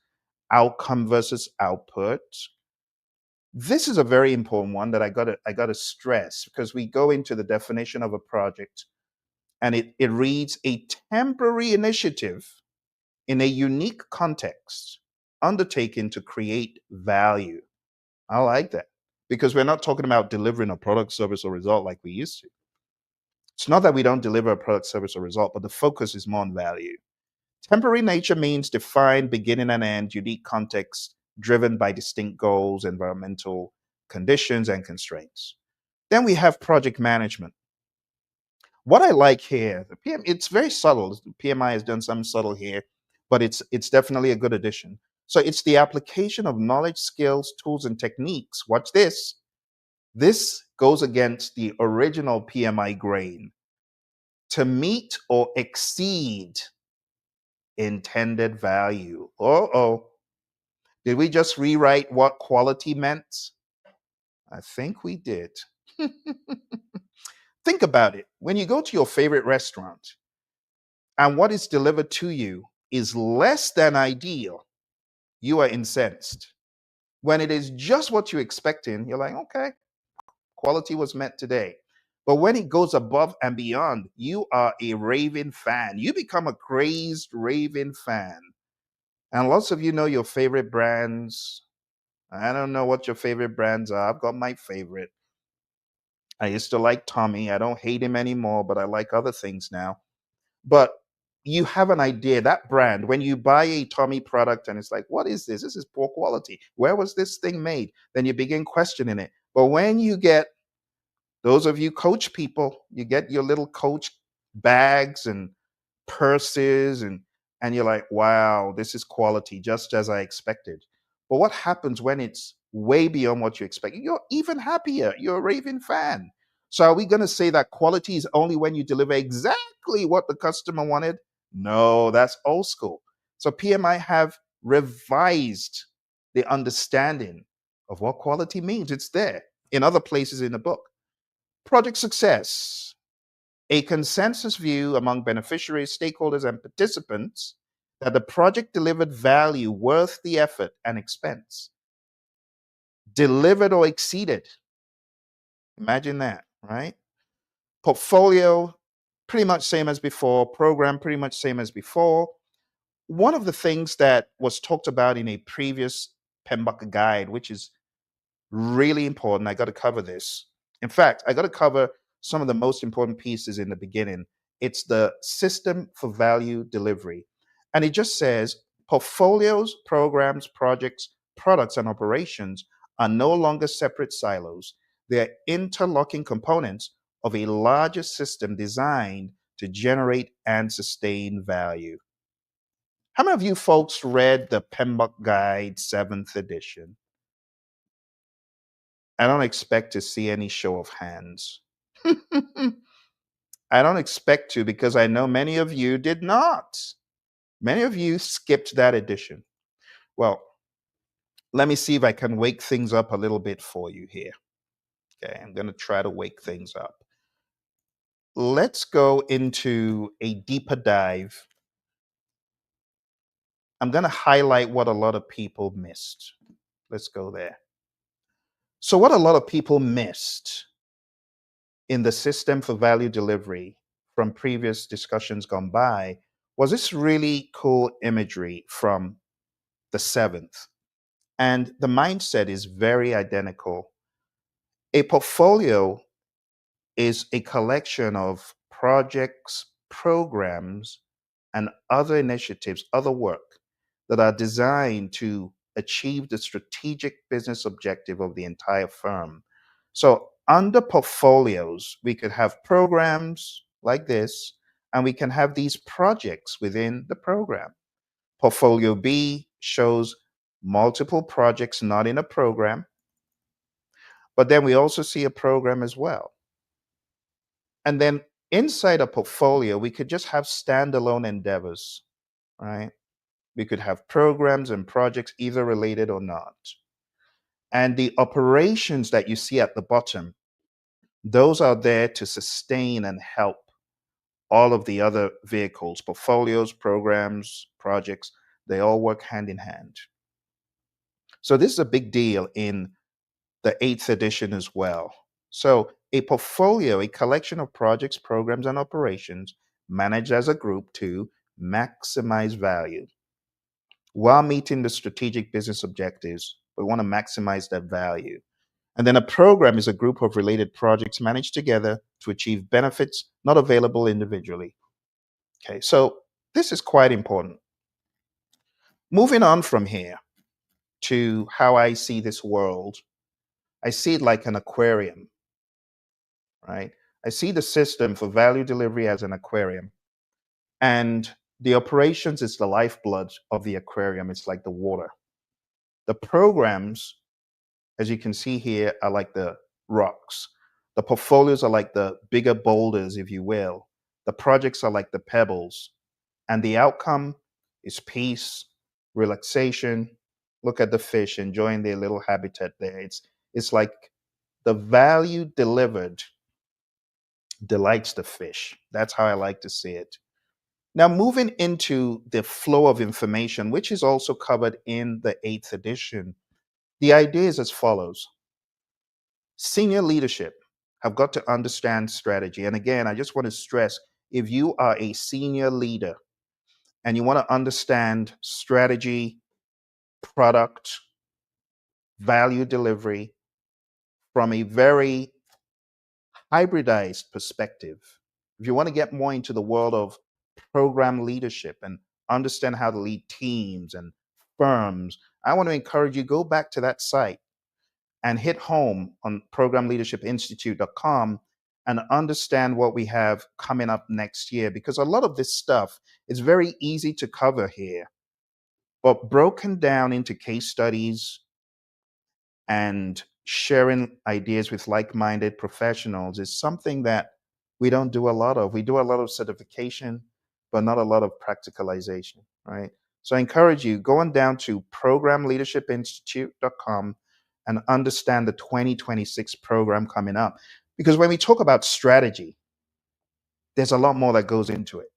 outcome versus output. This is a very important one that I gotta stress because we go into the definition of a project and it reads a temporary initiative in a unique context undertaken to create value. I like that because we're not talking about delivering a product, service, or result like we used to. It's not that we don't deliver a product, service, or result, but the focus is more on value. Temporary nature means defined beginning and end, unique context, driven by distinct goals, environmental conditions, and constraints. Then we have project management. What I like here, the PM, it's very subtle. The PMI has done some subtle here, but it's definitely a good addition. So it's the application of knowledge, skills, tools, and techniques. Watch this. This goes against the original PMI grain to meet or exceed intended value. Oh, did we just rewrite what quality meant? I think we did. Think about it. When you go to your favorite restaurant and what is delivered to you is less than ideal, you are incensed. When it is just what you're expecting, you're like, okay, quality was met today. But when it goes above and beyond, you are a raving fan. You become a crazed raving fan. And lots of you know your favorite brands. I don't know what your favorite brands are. I've got my favorite. I used to like Tommy. I don't hate him anymore, but I like other things now. But you have an idea that brand, when you buy a Tommy product and it's like, what is this? This is poor quality. Where was this thing made? Then you begin questioning it. But when you get those of you coach people, you get your little coach bags and purses and you're like, wow, this is quality just as I expected. But what happens when it's way beyond what you expect? You're even happier. You're a raving fan. So are we going to say that quality is only when you deliver exactly what the customer wanted? No, that's old school. So PMI have revised the understanding of what quality means. It's there in other places in the book. Project success, a consensus view among beneficiaries, stakeholders, and participants that the project delivered value worth the effort and expense, delivered or exceeded. Imagine that, right? Portfolio, pretty much same as before. Program, pretty much same as before. One of the things that was talked about in a previous PMBOK guide, which is really important. I got to cover this. In fact, I got to cover some of the most important pieces in the beginning. It's the system for value delivery. And it just says portfolios, programs, projects, products, and operations are no longer separate silos. They are interlocking components of a larger system designed to generate and sustain value. How many of you folks read the PMBOK Guide 7th edition? I don't expect to see any show of hands. I don't expect to because I know many of you did not. Many of you skipped that edition. Well, let me see if I can wake things up a little bit for you here. Okay, I'm going to try to wake things up. Let's go into a deeper dive. I'm going to highlight what a lot of people missed. Let's go there. So, what a lot of people missed in the system for value delivery from previous discussions gone by was this really cool imagery from the 7th. And the mindset is very identical. A portfolio is a collection of projects, programs, and other initiatives, other work that are designed to achieve the strategic business objective of the entire firm. So, under portfolios, we could have programs like this, and we can have these projects within the program. Portfolio B shows multiple projects not in a program, but then we also see a program as well. And then inside a portfolio, we could just have standalone endeavors, right? We could have programs and projects, either related or not. And the operations that you see at the bottom, those are there to sustain and help all of the other vehicles, portfolios, programs, projects, they all work hand in hand. So this is a big deal in the 8th edition as well. So a portfolio, a collection of projects, programs, and operations managed as a group to maximize value while meeting the strategic business objectives. We want to maximize that value. And then a program is a group of related projects managed together to achieve benefits not available individually. Okay, so this is quite important. Moving on from here to how I see this world, I see it like an aquarium, right? I see the system for value delivery as an aquarium. And the operations is the lifeblood of the aquarium. It's like the water. The programs, as you can see here, are like the rocks. The portfolios are like the bigger boulders, if you will. The projects are like the pebbles. And the outcome is peace, relaxation. Look at the fish enjoying their little habitat there. It's like the value delivered delights the fish. That's how I like to see it. Now, moving into the flow of information, which is also covered in the 8th edition, the idea is as follows. Senior leadership have got to understand strategy. And again, I just want to stress, if you are a senior leader and you want to understand strategy, product, value delivery from a very hybridized perspective, if you want to get more into the world of program leadership and understand how to lead teams and firms, I want to encourage you, go back to that site and hit home on programleadershipinstitute.com and understand what we have coming up next year, because a lot of this stuff is very easy to cover here, but broken down into case studies and sharing ideas with like-minded professionals is something that we don't do a lot of. We do a lot of certification, but not a lot of practicalization, right? So I encourage you, going down to programleadershipinstitute.com and understand the 2026 program coming up. Because when we talk about strategy, there's a lot more that goes into it.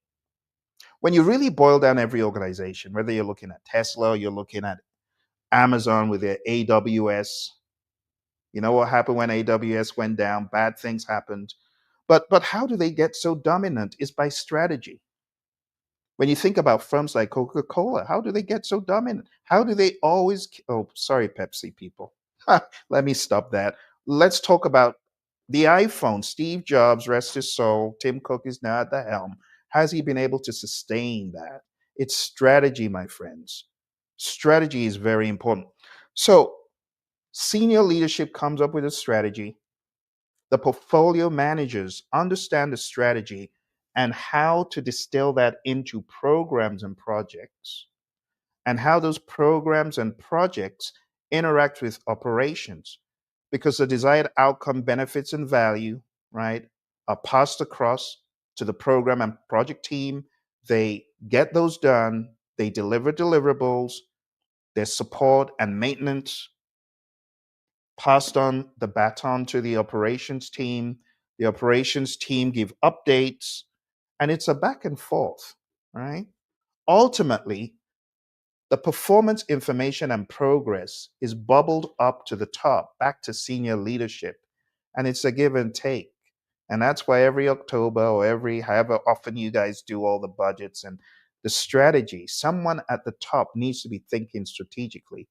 When you really boil down every organization, whether you're looking at Tesla, you're looking at Amazon with their AWS, you know what happened when AWS went down? Bad things happened. But how do they get so dominant? Is by strategy. When you think about firms like Coca-Cola, how do they get so dominant? How do they always, oh, sorry, Pepsi people. Let me stop that. Let's talk about the iPhone. Steve Jobs, rest his soul, Tim Cook is now at the helm. Has he been able to sustain that? It's strategy, my friends. Strategy is very important. So senior leadership comes up with a strategy. The portfolio managers understand the strategy and how to distill that into programs and projects, and how those programs and projects interact with operations. Because the desired outcome, benefits, and value, right, are passed across to the program and project team. They get those done, they deliver deliverables, their support and maintenance passed on the baton to the operations team. The operations team give updates, and it's a back and forth, right? Ultimately, the performance information and progress is bubbled up to the top, back to senior leadership, and it's a give and take. And that's why every October or every however often you guys do all the budgets and the strategy, someone at the top needs to be thinking strategically.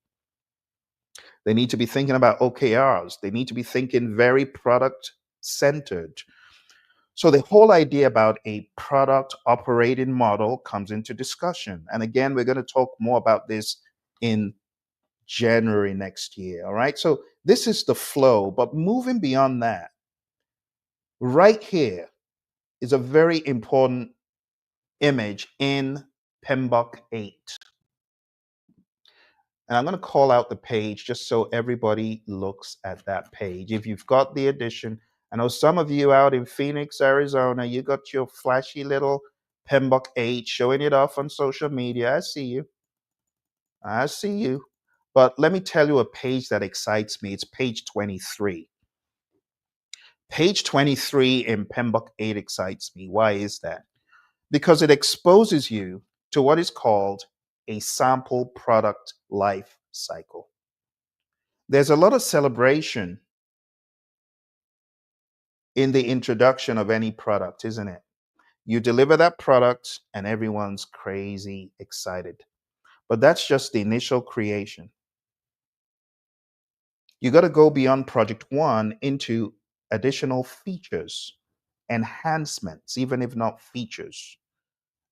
They need to be thinking about OKRs. They need to be thinking very product centered. So the whole idea about a product operating model comes into discussion. And again, we're going to talk more about this in January next year. All right. So this is the flow. But moving beyond that, right here is a very important image in PMBOK 8. And I'm going to call out the page just so everybody looks at that page. If you've got the edition, I know some of you out in Phoenix, Arizona, you got your flashy little PMBOK 8 showing it off on social media. I see you. I see you. But let me tell you a page that excites me. It's page 23. Page 23 in PMBOK 8 excites me. Why is that? Because it exposes you to what is called a sample product life cycle. There's a lot of celebration in the introduction of any product, isn't it? You deliver that product and everyone's crazy excited. But that's just the initial creation. You got to go beyond project one into additional features, enhancements, even if not features,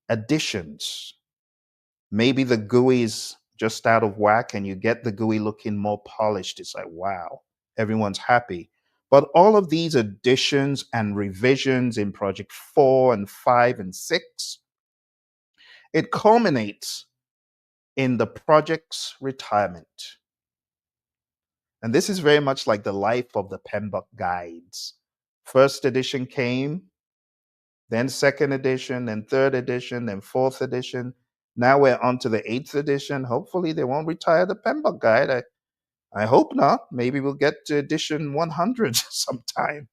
additions. Maybe the GUI is just out of whack and you get the GUI looking more polished. It's like, wow, everyone's happy. But all of these additions and revisions in project 4 and 5 and 6, it culminates in the project's retirement. And this is very much like the life of the PMBOK guides. First edition came, then second edition, then third edition, then fourth edition. Now we're on to the 8th edition. Hopefully they won't retire the PMBOK guide. I hope not. Maybe we'll get to edition 100 sometime.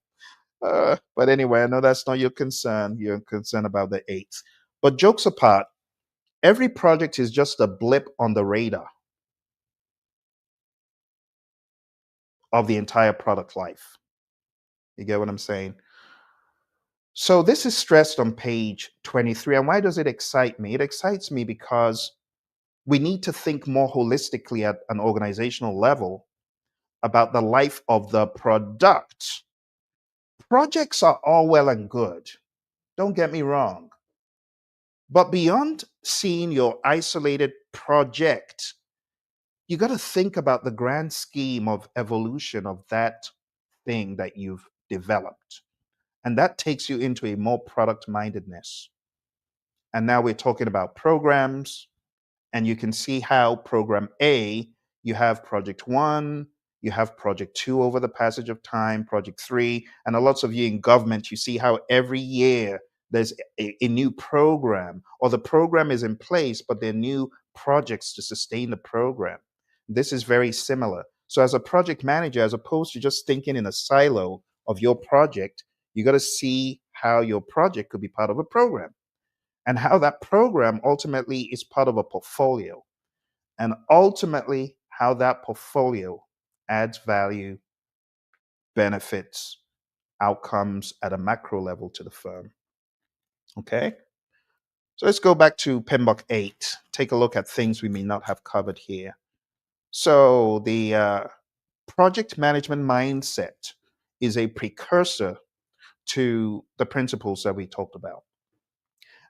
But anyway, I know that's not your concern. You're concerned about the 8th. But jokes apart, every project is just a blip on the radar of the entire product life. You get what I'm saying? So this is stressed on page 23. And why does it excite me? It excites me because we need to think more holistically at an organizational level about the life of the product. Projects are all well and good. Don't get me wrong. But beyond seeing your isolated project, you got to think about the grand scheme of evolution of that thing that you've developed. And that takes you into a more product mindedness. And now we're talking about programs, and you can see how program A, you have project 1, you have project 2 over the passage of time, project 3, and a lots of you in government, you see how every year there's a new program, or the program is in place, but there are new projects to sustain the program. This is very similar. So as a project manager, as opposed to just thinking in a silo of your project, you got to see how your project could be part of a program, and how that program ultimately is part of a portfolio, and ultimately how that portfolio adds value, benefits, outcomes at a macro level to the firm. Okay? So let's go back to PMBOK 8. Take a look at things we may not have covered here. So the project management mindset is a precursor to the principles that we talked about.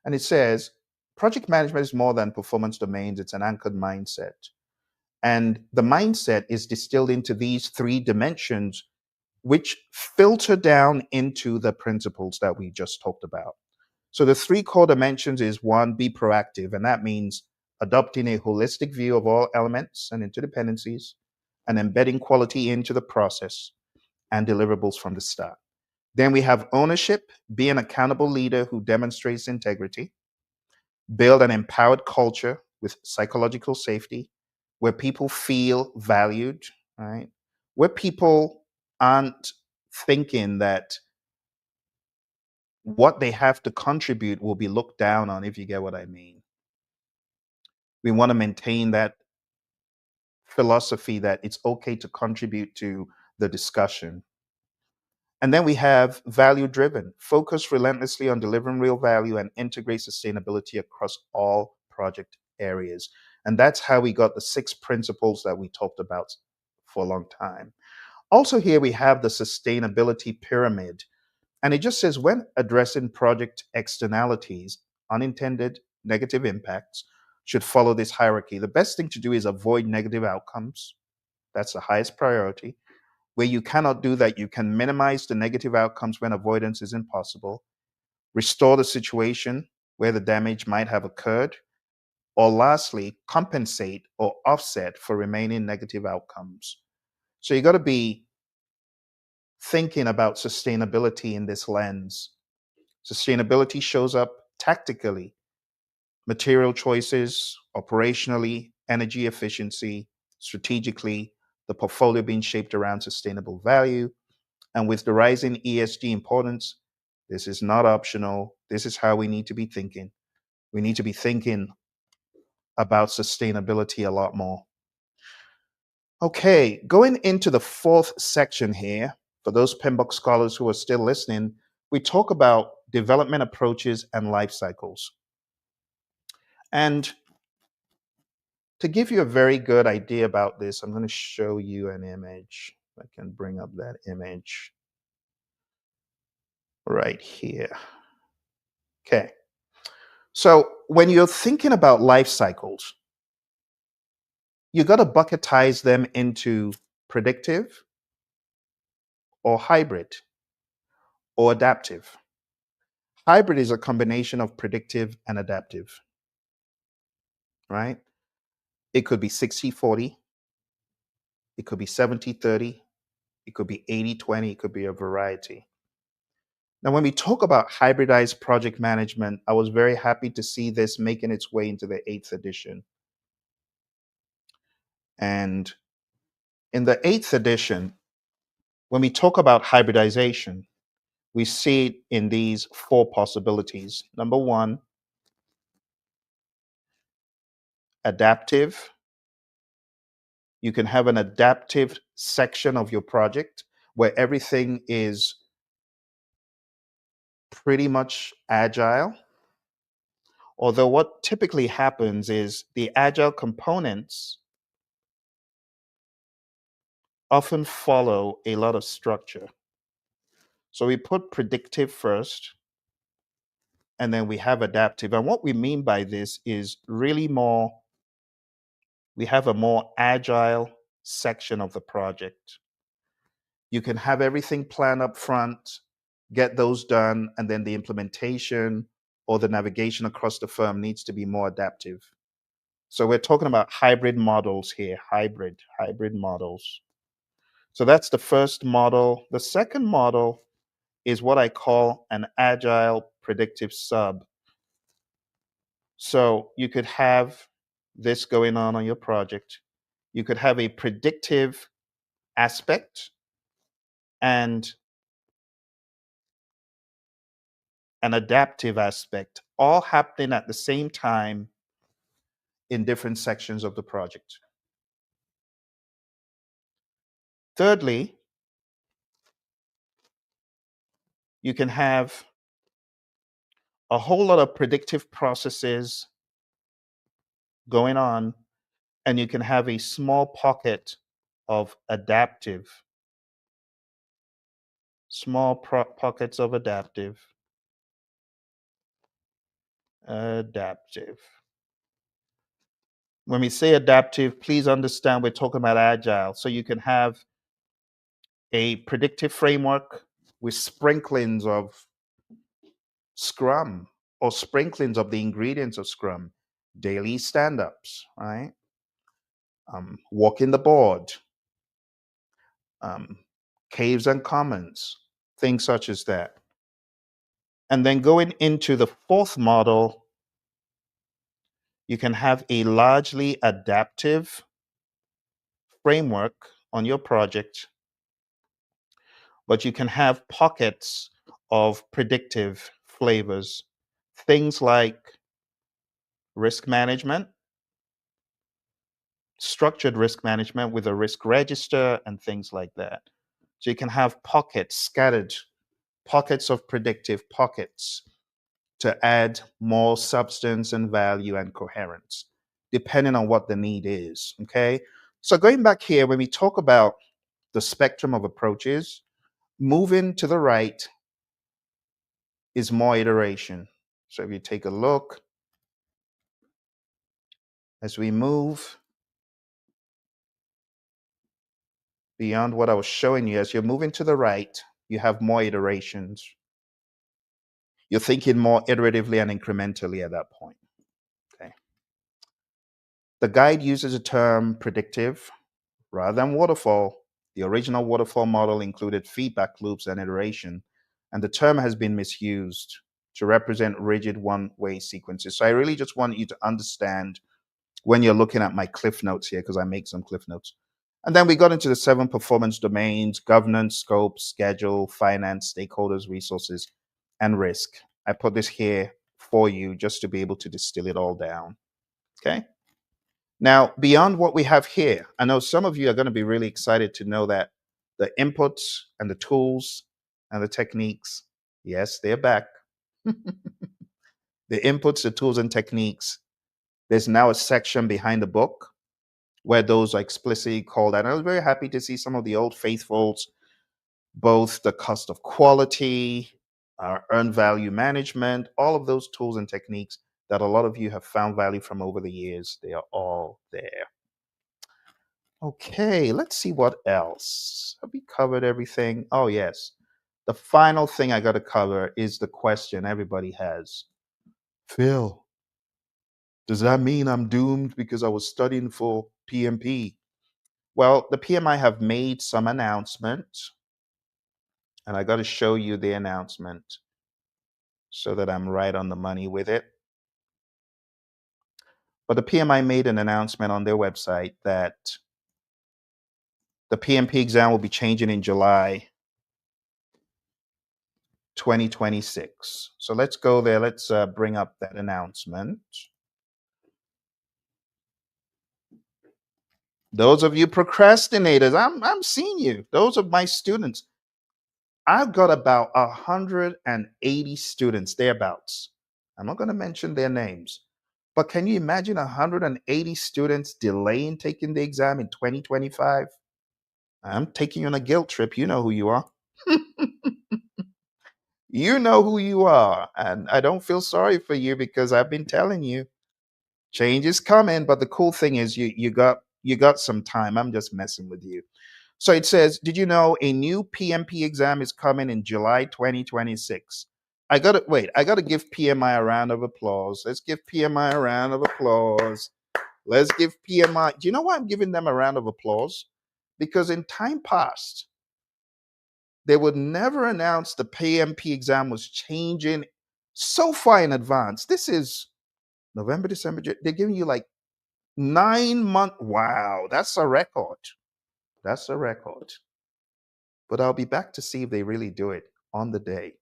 And it says, project management is more than performance domains, it's an anchored mindset. And the mindset is distilled into these 3 dimensions, which filter down into the principles that we just talked about. So the three core dimensions is one, be proactive, and that means adopting a holistic view of all elements and interdependencies and embedding quality into the process and deliverables from the start. Then we have ownership, be an accountable leader who demonstrates integrity, build an empowered culture with psychological safety where people feel valued, right? Where people aren't thinking that what they have to contribute will be looked down on, if you get what I mean. We want to maintain that philosophy that it's okay to contribute to the discussion. And then we have value driven, focus relentlessly on delivering real value and integrate sustainability across all project areas. And that's how we got the 6 principles that we talked about for a long time. Also, here we have the sustainability pyramid. And it just says when addressing project externalities, unintended negative impacts should follow this hierarchy. The best thing to do is avoid negative outcomes. That's the highest priority. Where you cannot do that, you can minimize the negative outcomes when avoidance is impossible, restore the situation where the damage might have occurred, or lastly, compensate or offset for remaining negative outcomes. So you got to be thinking about sustainability in this lens. Sustainability shows up tactically, material choices, operationally, energy efficiency, strategically, the portfolio being shaped around sustainable value. And with the rising ESG importance, this is not optional. This is how we need to be thinking. We need to be thinking about sustainability a lot more. Okay, going into the 4th section here, for those PMBOK scholars who are still listening, we talk about development approaches and life cycles. And to give you a very good idea about this, I'm going to show you an image. I can bring up that image right here. Okay. So when you're thinking about life cycles, you got to bucketize them into predictive or hybrid or adaptive. Hybrid is a combination of predictive and adaptive, right? It could be 60-40, it could be 70-30, it could be 80-20, it could be a variety. Now, when we talk about hybridized project management, I was very happy to see this making its way into the 8th edition. And in the 8th edition, when we talk about hybridization, we see it in these 4 possibilities. Number 1, adaptive. You can have an adaptive section of your project where everything is pretty much agile. Although what typically happens is the agile components often follow a lot of structure. So we put predictive first, and then we have adaptive. And what we mean by this is really we have a more agile section of the project. You can have everything planned up front, get those done, and then the implementation or the navigation across the firm needs to be more adaptive. So we're talking about hybrid models here, hybrid models. So that's the first model. The second model is what I call an agile predictive sub. So you could have this going on your project. You could have a predictive aspect and an adaptive aspect, all happening at the same time in different sections of the project. Thirdly, you can have a whole lot of predictive processes going on, and you can have a small pocket of pockets of adaptive. When we say adaptive, please understand we're talking about agile. So you can have a predictive framework with sprinklings of Scrum or sprinklings of the ingredients of Scrum, daily stand ups, right? Walking the board, um, caves and commons, things such as that. And then going into the fourth model, you can have a largely adaptive framework on your project, but you can have pockets of predictive flavors, things like risk management, structured risk management with a risk register, and things like that. So you can have pockets, scattered pockets of predictive pockets to add more substance and value and coherence, depending on what the need is. Okay. So going back here, when we talk about the spectrum of approaches, moving to the right is more iteration. So if you take a look, as we move beyond what I was showing you, as you're moving to the right, you have more iterations. You're thinking more iteratively and incrementally at that point. Okay. The guide uses the term predictive rather than waterfall. The original waterfall model included feedback loops and iteration, and the term has been misused to represent rigid one-way sequences. So I really just want you to understand when you're looking at my cliff notes here, because I make some cliff notes. And then we got into the 7 performance domains: governance, scope, schedule, finance, stakeholders, resources, and risk. I put this here for you just to be able to distill it all down. Okay. Now, beyond what we have here, I know some of you are going to be really excited to know that the inputs and the tools and the techniques, yes, they're back. The inputs, the tools, and techniques, there's now a section behind the book where those are explicitly called out. And I was very happy to see some of the old faithfuls, both the cost of quality, earned value management, all of those tools and techniques that a lot of you have found value from over the years. They are all there. Okay, let's see what else. Have we covered everything? Oh, yes. The final thing I got to cover is the question everybody has. Phil, does that mean I'm doomed because I was studying for PMP? Well, the PMI have made some announcements, and I got to show you the announcement so that I'm right on the money with it. But the PMI made an announcement on their website that the PMP exam will be changing in July 2026. So let's go there. Let's bring up that announcement. Those of you procrastinators, I'm seeing you. Those are my students. I've got about 180 students, thereabouts. I'm not going to mention their names, but can you imagine 180 students delaying taking the exam in 2025? I'm taking you on a guilt trip. You know who you are. You know who you are. And I don't feel sorry for you because I've been telling you change is coming. But the cool thing is you got some time. I'm just messing with you. So it says, did you know a new PMP exam is coming in July 2026? I gotta give PMI a round of applause. Let's give PMI a round of applause. Let's give PMI. Do you know why I'm giving them a round of applause? Because in time past, they would never announce the PMP exam was changing so far in advance. This is November, December. They're giving you like 9 months. Wow, that's a record. That's a record. But I'll be back to see if they really do it on the day.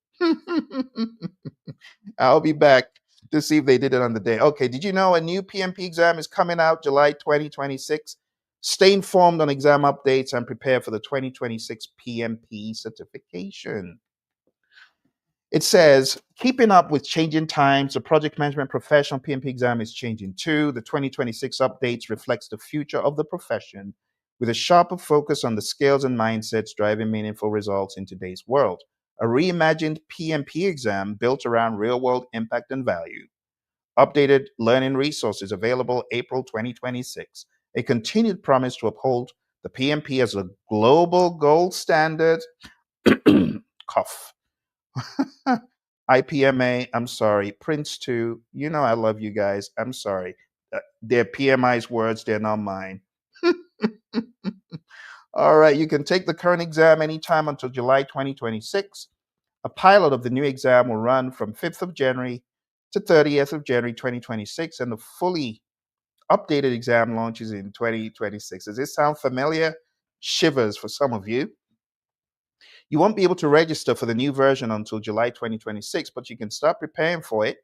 I'll be back to see if they did it on the day. Okay, did you know a new PMP exam is coming out July 2026? Stay informed on exam updates and prepare for the 2026 PMP certification. It says, keeping up with changing times, the project management professional PMP exam is changing too. The 2026 updates reflects the future of the profession with a sharper focus on the skills and mindsets driving meaningful results in today's world. A reimagined PMP exam built around real-world impact and value. Updated learning resources available April 2026. A continued promise to uphold the PMP as a global gold standard. Cough. IPMA, I'm sorry. Prince 2, you know I love you guys. I'm sorry. They're PMI's words, they're not mine. All right, you can take the current exam anytime until July 2026. A pilot of the new exam will run from 5th of January to 30th of January 2026, and the fully updated exam launches in 2026. Does this sound familiar? Shivers for some of you. You won't be able to register for the new version until July 2026, but you can start preparing for it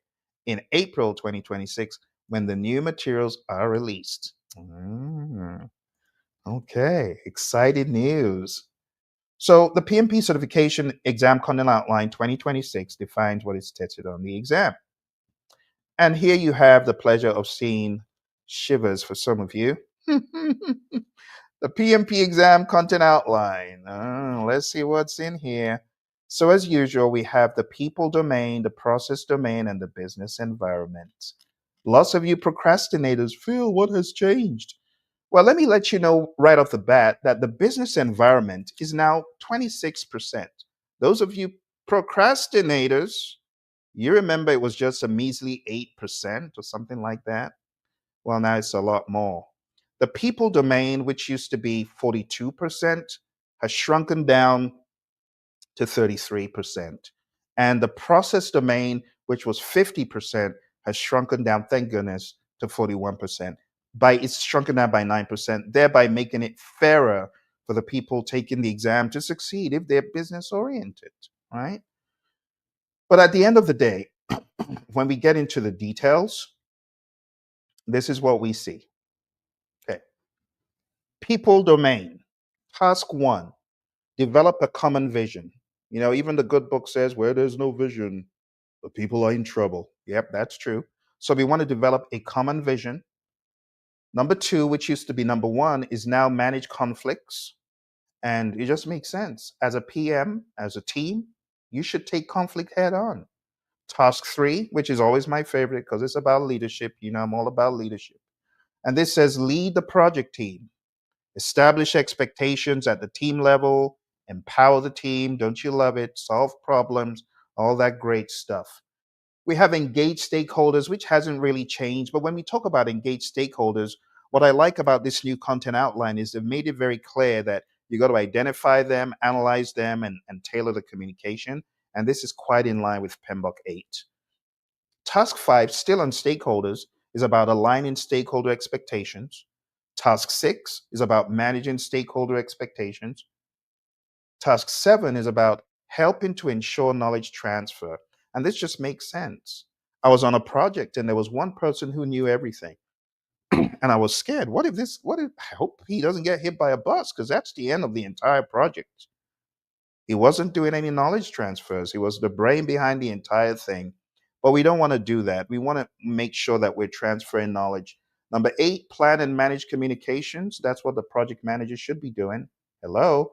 in April 2026 when the new materials are released. Okay, exciting news. So, the PMP Certification Exam Content Outline 2026 defines what is tested on the exam. And here you have the pleasure of seeing shivers for some of you. The PMP exam content outline. Let's see what's in here. So, as usual, we have the people domain, the process domain, and the business environment. Lots of you procrastinators feel what has changed. Well, let me let you know right off the bat that the business environment is now 26%. Those of you procrastinators, you remember it was just a measly 8% or something like that? Well, now it's a lot more. The people domain, which used to be 42%, has shrunken down to 33%. And the process domain, which was 50%, has shrunken down, thank goodness, to 41%. It's shrunken down by 9%, thereby making it fairer for the people taking the exam to succeed if they're business oriented, right? But at the end of the day, when we get into the details, this is what we see. Okay. People domain. Task one, develop a common vision. You know, even the good book says where there's no vision, the people are in trouble. Yep, that's true. So we want to develop a common vision. Number two, which used to be number one, is now manage conflicts. And it just makes sense. As a PM, as a team, you should take conflict head on. Task three, which is always my favorite because it's about leadership. You know, I'm all about leadership. And this says lead the project team. Establish expectations at the team level, empower the team. Don't you love it? Solve problems, all that great stuff. We have engaged stakeholders, which hasn't really changed. But when we talk about engaged stakeholders, what I like about this new content outline is they've made it very clear that you got to identify them, analyze them, and tailor the communication. And this is quite in line with PMBOK 8. Task 5, still on stakeholders, is about aligning stakeholder expectations. Task 6 is about managing stakeholder expectations. Task 7 is about helping to ensure knowledge transfer. And this just makes sense. I was on a project and there was one person who knew everything. And I was scared. I hope he doesn't get hit by a bus because that's the end of the entire project. He wasn't doing any knowledge transfers. He was the brain behind the entire thing. But we don't want to do that. We want to make sure that we're transferring knowledge. Number 8, plan and manage communications. That's what the project manager should be doing. Hello.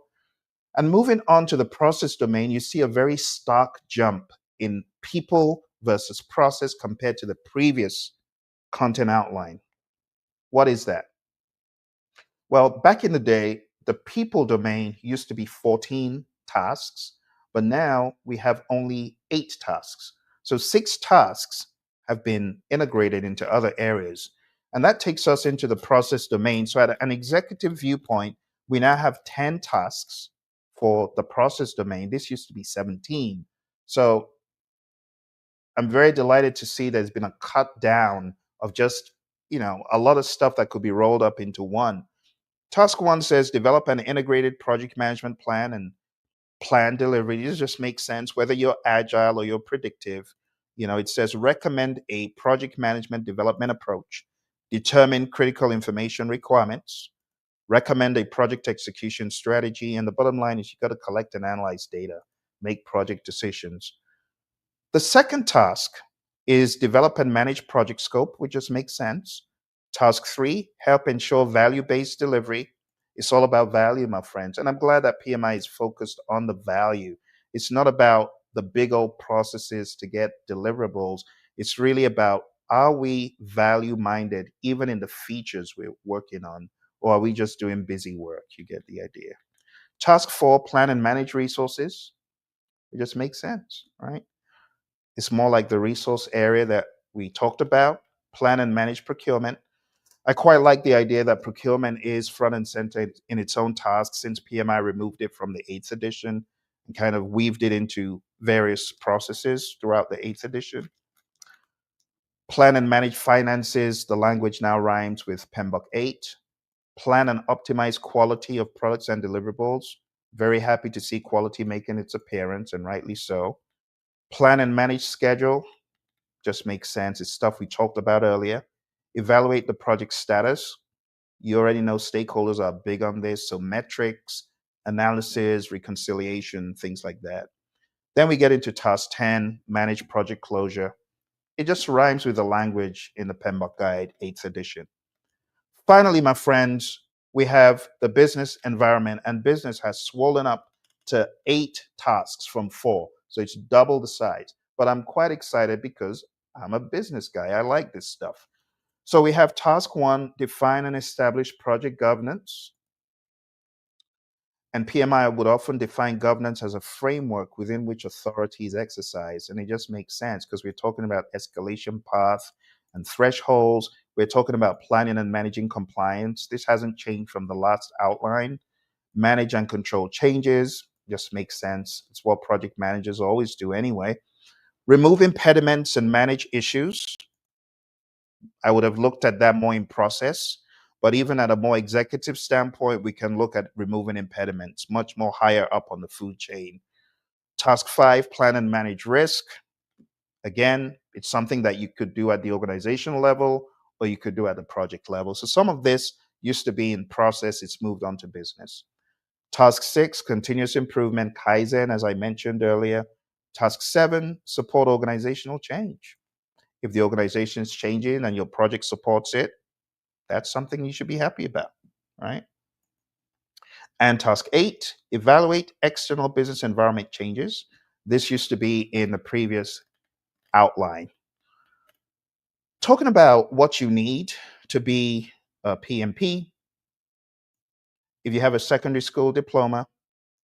And moving on to the process domain, you see a very stark jump in people versus process compared to the previous content outline. What is that? Well, back in the day, the people domain used to be 14 tasks, but now we have only 8 tasks. So 6 tasks have been integrated into other areas. And that takes us into the process domain. So at an executive viewpoint, we now have 10 tasks for the process domain. This used to be 17. So I'm very delighted to see there's been a cut down of just, a lot of stuff that could be rolled up into one. Task one says develop an integrated project management plan and plan delivery. This just makes sense whether you're agile or you're predictive. It says recommend a project management development approach, determine critical information requirements, recommend a project execution strategy. And the bottom line is you got to collect and analyze data, make project decisions. The second task is develop and manage project scope, which just makes sense. Task 3, help ensure value-based delivery. It's all about value, my friends. And I'm glad that PMI is focused on the value. It's not about the big old processes to get deliverables. It's really about, are we value-minded even in the features we're working on? Or are we just doing busy work? You get the idea. Task 4, plan and manage resources. It just makes sense, right? It's more like the resource area that we talked about. Plan and manage procurement. I quite like the idea that procurement is front and center in its own task since PMI removed it from the 8th edition and kind of weaved it into various processes throughout the 8th edition. Plan and manage finances. The language now rhymes with PMBOK 8. Plan and optimize quality of products and deliverables. Very happy to see quality making its appearance, and rightly so. Plan and manage schedule. Just makes sense. It's stuff we talked about earlier. Evaluate the project status. You already know stakeholders are big on this. So metrics, analysis, reconciliation, things like that. Then we get into task 10, manage project closure. It just rhymes with the language in the PMBOK Guide 8th edition. Finally, my friends, we have the business environment, and business has swollen up to 8 tasks from 4. So it's double the size. But I'm quite excited because I'm a business guy. I like this stuff. So we have task 1, define and establish project governance. And PMI would often define governance as a framework within which authority is exercised. And it just makes sense because we're talking about escalation path and thresholds. We're talking about planning and managing compliance. This hasn't changed from the last outline. Manage and control changes just makes sense. It's what project managers always do anyway. Remove impediments and manage issues. I would have looked at that more in process. But even at a more executive standpoint, we can look at removing impediments much more higher up on the food chain. Task 5, plan and manage risk. Again, it's something that you could do at the organizational level or you could do at the project level. So some of this used to be in process, it's moved on to business. Task 6, continuous improvement, Kaizen, as I mentioned earlier. Task 7, support organizational change. If the organization is changing and your project supports it, that's something you should be happy about, right? And task 8, evaluate external business environment changes. This used to be in the previous outline. Talking about what you need to be a PMP, if you have a secondary school diploma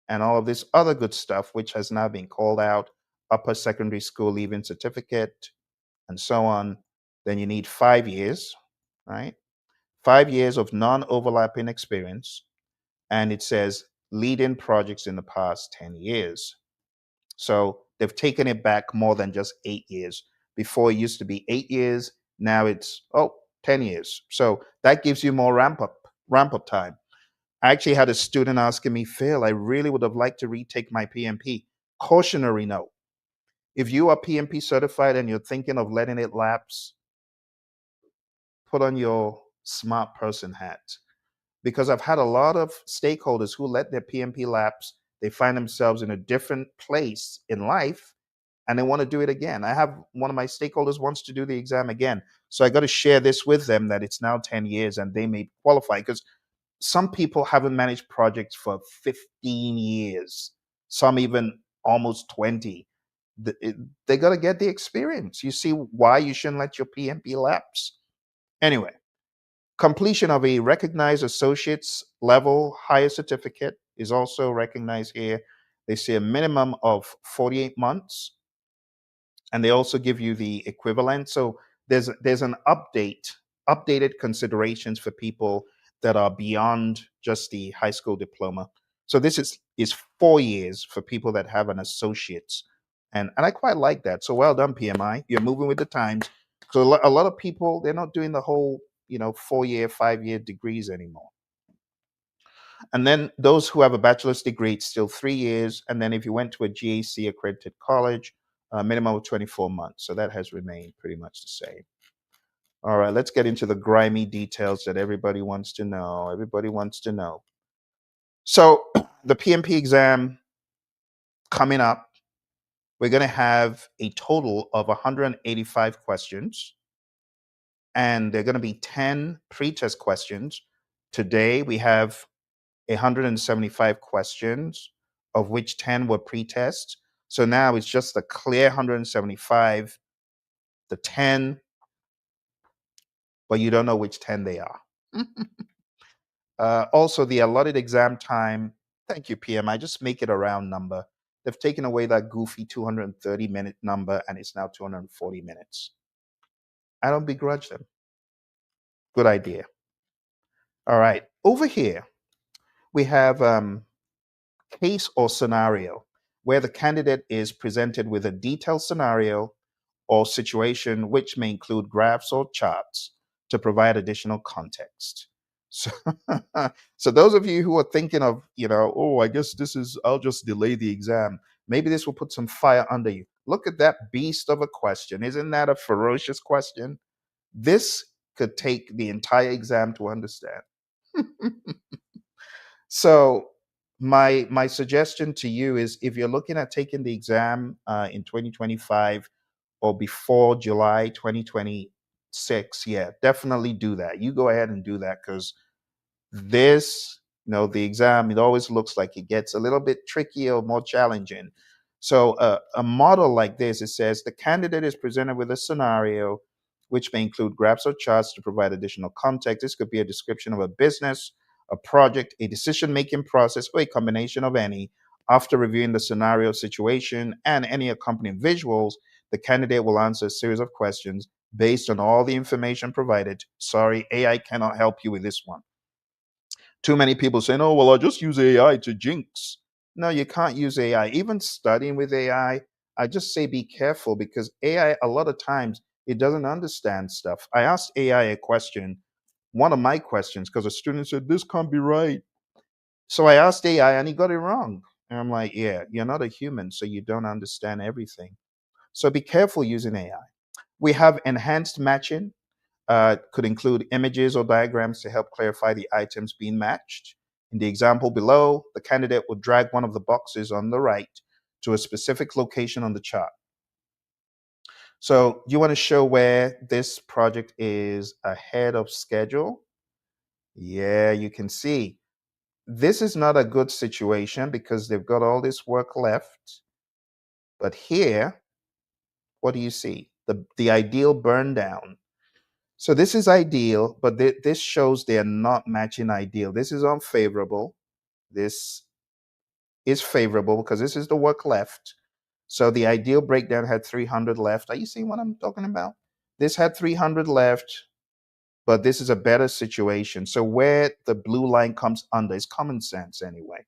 and all of this other good stuff, which has now been called out, upper secondary school leaving certificate, and so on, then you need 5 years, right? 5 years of non-overlapping experience. And it says leading projects in the past 10 years. So they've taken it back more than just 8 years. Before it used to be 8 years, now it's 10 years. So that gives you more ramp up time. I actually had a student asking me, Phil, I really would have liked to retake my PMP. Cautionary note. If you are PMP certified and you're thinking of letting it lapse, put on your smart person hat, because I've had a lot of stakeholders who let their PMP lapse. They find themselves in a different place in life and they want to do it again. I have one of my stakeholders wants to do the exam again. So I got to share this with them that it's now 10 years and they may qualify because some people haven't managed projects for 15 years, some even almost 20. They got to get the experience. You see why you shouldn't let your PMP lapse. Anyway, completion of a recognized associate's level higher certificate is also recognized here. They say a minimum of 48 months, and they also give you the equivalent. So there's an updated considerations for people that are beyond just the high school diploma. So this is 4 years for people that have an associate's, and I quite like that. So well done, PMI. You're moving with the times. So a lot of people, they're not doing the whole 4-year, 5-year degrees anymore. And then those who have a bachelor's degree, it's still 3 years. And then if you went to a GAC accredited college, a minimum of 24 months. So that has remained pretty much the same. All right, let's get into the grimy details that everybody wants to know. Everybody wants to know. So the PMP exam coming up, we're going to have a total of 185 questions. And they're going to be 10 pre-test questions. Today we have 175 questions, of which 10 were pre-test. So now it's just the clear 175, the 10, but you don't know which 10 they are. Also, the allotted exam time, thank you, PM. I just make it a round number. They've taken away that goofy 230-minute number, and it's now 240 minutes. I don't begrudge them. Good idea. All right. Over here, we have case or scenario, where the candidate is presented with a detailed scenario or situation which may include graphs or charts to provide additional context. So, so those of you who are thinking of, oh, I guess I'll just delay the exam. Maybe this will put some fire under you. Look at that beast of a question. Isn't that a ferocious question? This could take the entire exam to understand. So my suggestion to you is, if you're looking at taking the exam in 2025 or before July 2026, yeah, definitely do that. You go ahead and do that, because this, the exam, it always looks like it gets a little bit trickier or more challenging. So a model like this, it says the candidate is presented with a scenario which may include graphs or charts to provide additional context. This could be a description of a business, a project, a decision-making process, or a combination of any. After reviewing the scenario, situation, and any accompanying visuals, the candidate will answer a series of questions based on all the information provided. Sorry, AI cannot help you with this one. Too many people saying, oh, well, I'll just use AI to jinx. No, you can't use AI. Even studying with I just say be careful, because AI, a lot of times, it doesn't understand stuff. I asked AI a question, one of my questions, because a student said, this can't be right. So I asked AI and he got it wrong. And I'm like, yeah, you're not a human, so you don't understand everything. So be careful using AI. We have enhanced matching. Could include images or diagrams to help clarify the items being matched. In the example below, the candidate will drag one of the boxes on the right to a specific location on the chart. So you want to show where this project is ahead of schedule? Yeah, you can see. This is not a good situation because they've got all this work left. But here, what do you see? The ideal burn down. So this is ideal, but this shows they are not matching ideal. This is unfavorable. This is favorable because this is the work left. So the ideal breakdown had 300 left. Are you seeing what I'm talking about? This had 300 left, but this is a better situation. So where the blue line comes under is common sense anyway.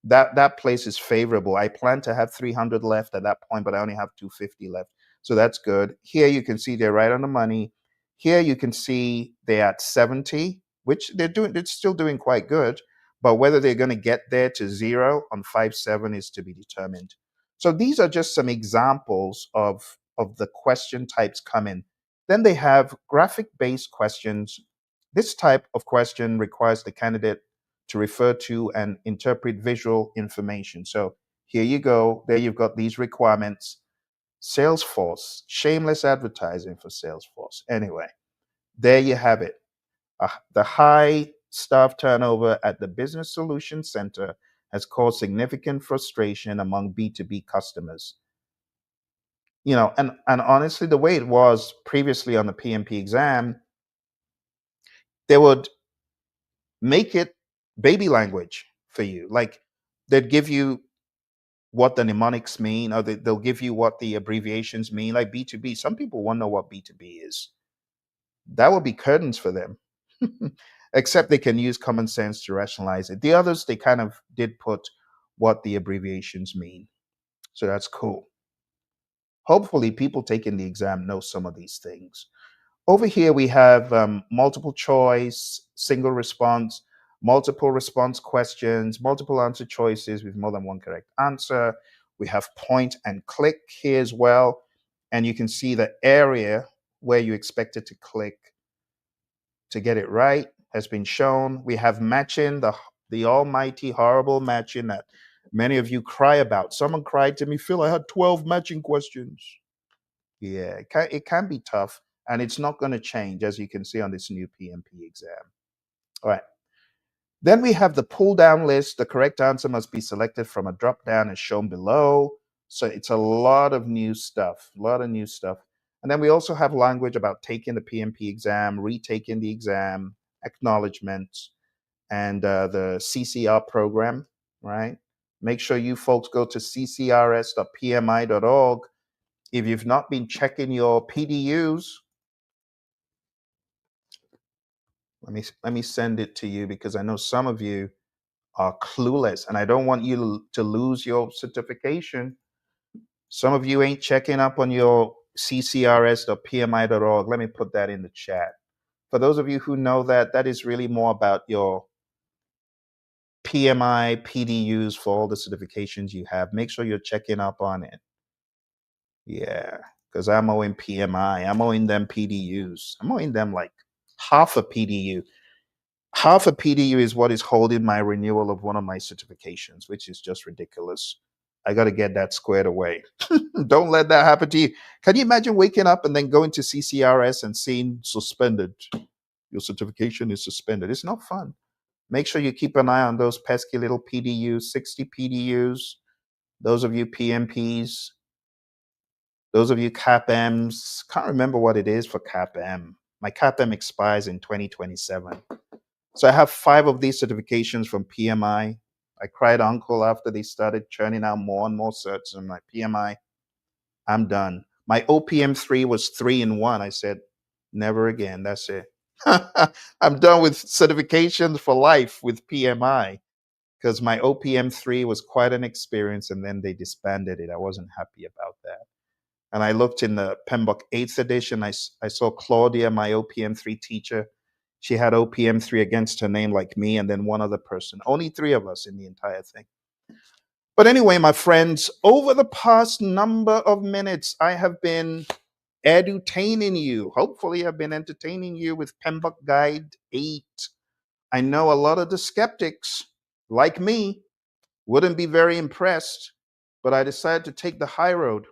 That place is favorable. I plan to have 300 left at that point, but I only have 250 left. So that's good. Here you can see they're right on the money. Here you can see they're at 70, which they're still doing quite good. But whether they're going to get there to zero on 5-7 is to be determined. So these are just some examples of the question types coming. Then they have graphic-based questions. This type of question requires the candidate to refer to and interpret visual information. So here you go. There you've got these requirements. Salesforce, shameless advertising for Salesforce. Anyway, there you have it. The high staff turnover at the Business Solutions Center has caused significant frustration among B2B customers. And honestly, the way it was previously on the PMP exam, they would make it baby language for you. Like, they'd give you what the mnemonics mean, or they'll give you what the abbreviations mean, like B2B. Some people won't know what B2B is. That would be curtains for them. Except they can use common sense to rationalize it. The others, they kind of did put what the abbreviations mean. So that's cool. Hopefully, people taking the exam know some of these things. Over here, we have multiple choice, single response, multiple response questions, multiple answer choices with more than one correct answer. We have point and click here as well. And you can see the area where you expect it to click to get it right has been shown. We have matching, the almighty horrible matching that many of you cry about. Someone cried to me, Phil, I had 12 matching questions. Yeah, it can be tough, and it's not going to change, as you can see on this new PMP exam. All right. Then we have the pull down list. The correct answer must be selected from a drop down as shown below. So it's a lot of new stuff, And then we also have language about taking the PMP exam, retaking the exam, acknowledgements, and the CCR program, right? Make sure you folks go to ccrs.pmi.org. If you've not been checking your PDUs, let me send it to you, because I know some of you are clueless and I don't want you to lose your certification. Some of you ain't checking up on your ccrs.pmi.org. Let me put that in the chat. For those of you who know that, that is really more about your PMI, PDUs for all the certifications you have. Make sure you're checking up on it. Yeah, because I'm owing PMI. I'm owing them PDUs. I'm owing them like half a PDU. Half a PDU is what is holding my renewal of one of my certifications, which is just ridiculous. I got to get that squared away. Don't let that happen to you. Can you imagine waking up and then going to CCRS and seeing suspended? Your certification is suspended. It's not fun. Make sure you keep an eye on those pesky little PDUs, 60 PDUs, those of you PMPs, those of you CAPMs. Can't remember what it is for CAPM. My CAPM expires in 2027. So I have 5 of these certifications from PMI. I cried uncle after they started churning out more and more certs. I'm like, PMI, I'm done. My OPM3 was 3-in-1. I said, never again. That's it. I'm done with certifications for life with PMI, because my OPM3 was quite an experience and then they disbanded it. I wasn't happy about that. And I looked in the PMBOK 8th edition. I saw Claudia, my OPM3 teacher. She had OPM3 against her name like me and then one other person. Only 3 of us in the entire thing. But anyway, my friends, over the past number of minutes, I have been edutaining you. Hopefully, I've been entertaining you with PMBOK Guide 8. I know a lot of the skeptics, like me, wouldn't be very impressed, but I decided to take the high road.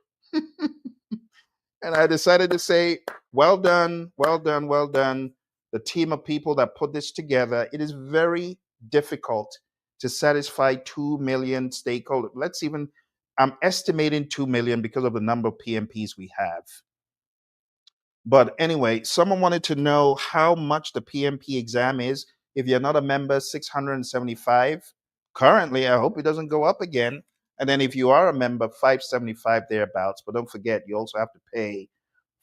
And I decided to say, well done, well done, well done. The team of people that put this together. It is very difficult to satisfy 2 million stakeholders. I'm estimating 2 million because of the number of PMPs we have. But anyway, someone wanted to know how much the PMP exam is. If you're not a member, 675. Currently, I hope it doesn't go up again. And then if you are a member, 575 thereabouts. But don't forget, you also have to pay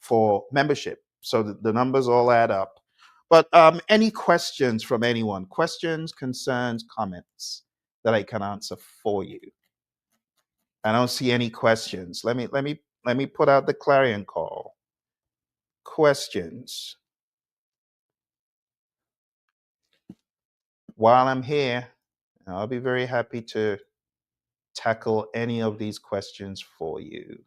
for membership. So the numbers all add up. But any questions from anyone? Questions, concerns, comments that I can answer for you? I don't see any questions. Let me put out the clarion call. Questions. While I'm here, I'll be very happy to tackle any of these questions for you.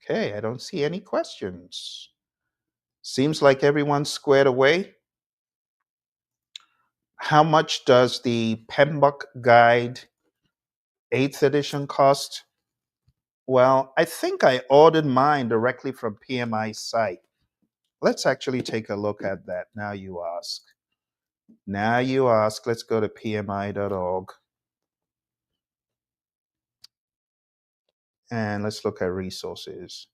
Okay, I don't see any questions. Seems like everyone's squared away. How much does the PMBOK Guide 8th edition cost? Well, I think I ordered mine directly from PMI's site. Let's actually take a look at that. Now you ask. Now you ask. Let's go to pmi.org. And let's look at resources.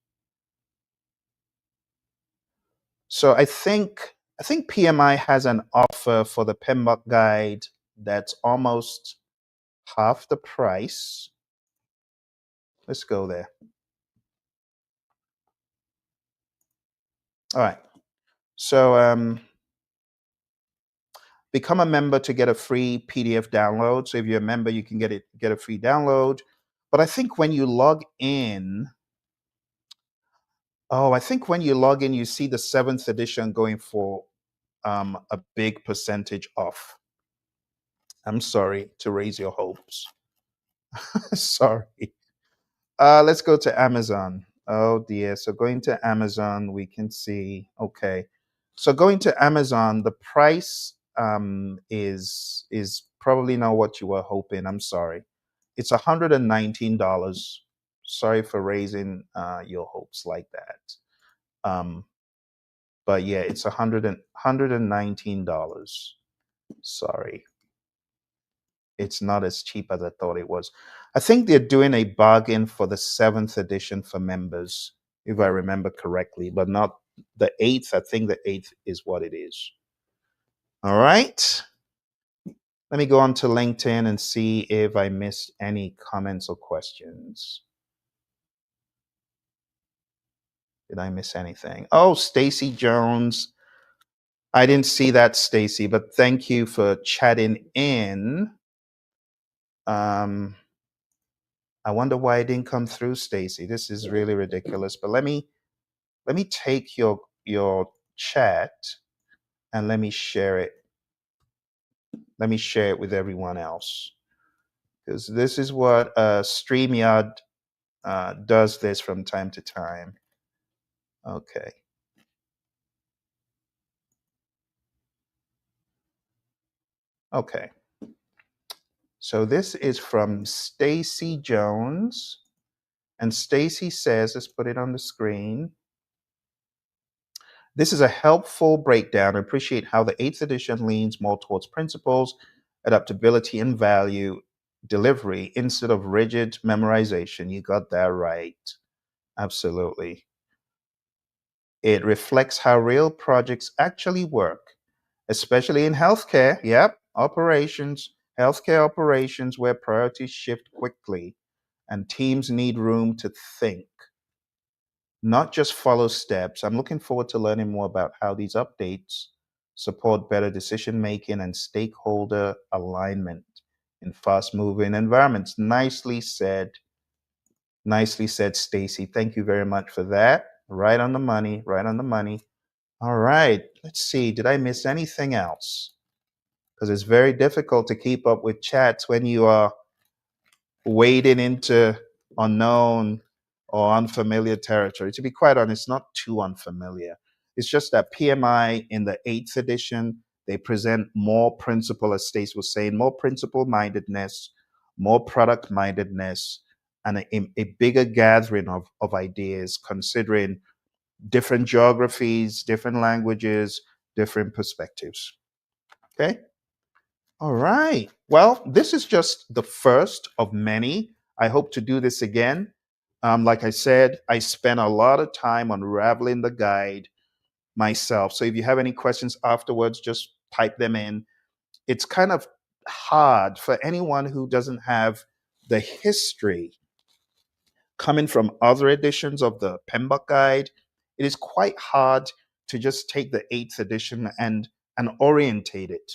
So I think PMI has an offer for the PMBOK Guide that's almost half the price. Let's go there. All right. So become a member to get a free PDF download. So if you're a member, you can get a free download. But I think when you log in, you see the 7th edition going for a big percentage off. I'm sorry to raise your hopes. Sorry. Let's go to Amazon. Oh dear. So going to Amazon, we can see, okay. So going to Amazon, the price is probably not what you were hoping. I'm sorry. It's $119. Sorry for raising your hopes like that. But yeah, it's $119. Sorry. It's not as cheap as I thought it was. I think they're doing a bargain for the 7th edition for members, if I remember correctly, but not the 8th. I think the 8th is what it is. All right. Let me go on to LinkedIn and see if I missed any comments or questions. Did I miss anything? Oh, Stacy Jones. I didn't see that, Stacy, but thank you for chatting in. I wonder why it didn't come through, Stacy. This is really ridiculous. But let me take your chat and let me share it. Let me share it with everyone else, because this is what StreamYard does this from time to time. Okay. Okay. So this is from Stacy Jones. And Stacy says, let's put it on the screen. This is a helpful breakdown. I appreciate how the 8th edition leans more towards principles, adaptability, and value delivery instead of rigid memorization. You got that right. Absolutely. It reflects how real projects actually work, especially in healthcare. Yep, operations, healthcare operations where priorities shift quickly and teams need room to think, not just follow steps. I'm looking forward to learning more about how these updates support better decision making and stakeholder alignment in fast moving environments. Nicely said. Nicely said, Stacy. Thank you very much for that. Right on the money, right on the money. All right, let's see. Did I miss anything else? Because it's very difficult to keep up with chats when you are wading into unknown or unfamiliar territory. To be quite honest, not too unfamiliar. It's just that PMI in the 8th edition, they present more principle, as Stace was saying, more principle mindedness, more product mindedness, and a bigger gathering of ideas, considering different geographies, different languages, different perspectives. Okay. All right. Well, this is just the first of many. I hope to do this again. Like I said, I spent a lot of time unraveling the guide myself. So if you have any questions afterwards, just type them in. It's kind of hard for anyone who doesn't have the history coming from other editions of the PMBOK Guide. It is quite hard to just take the 8th edition and orientate it,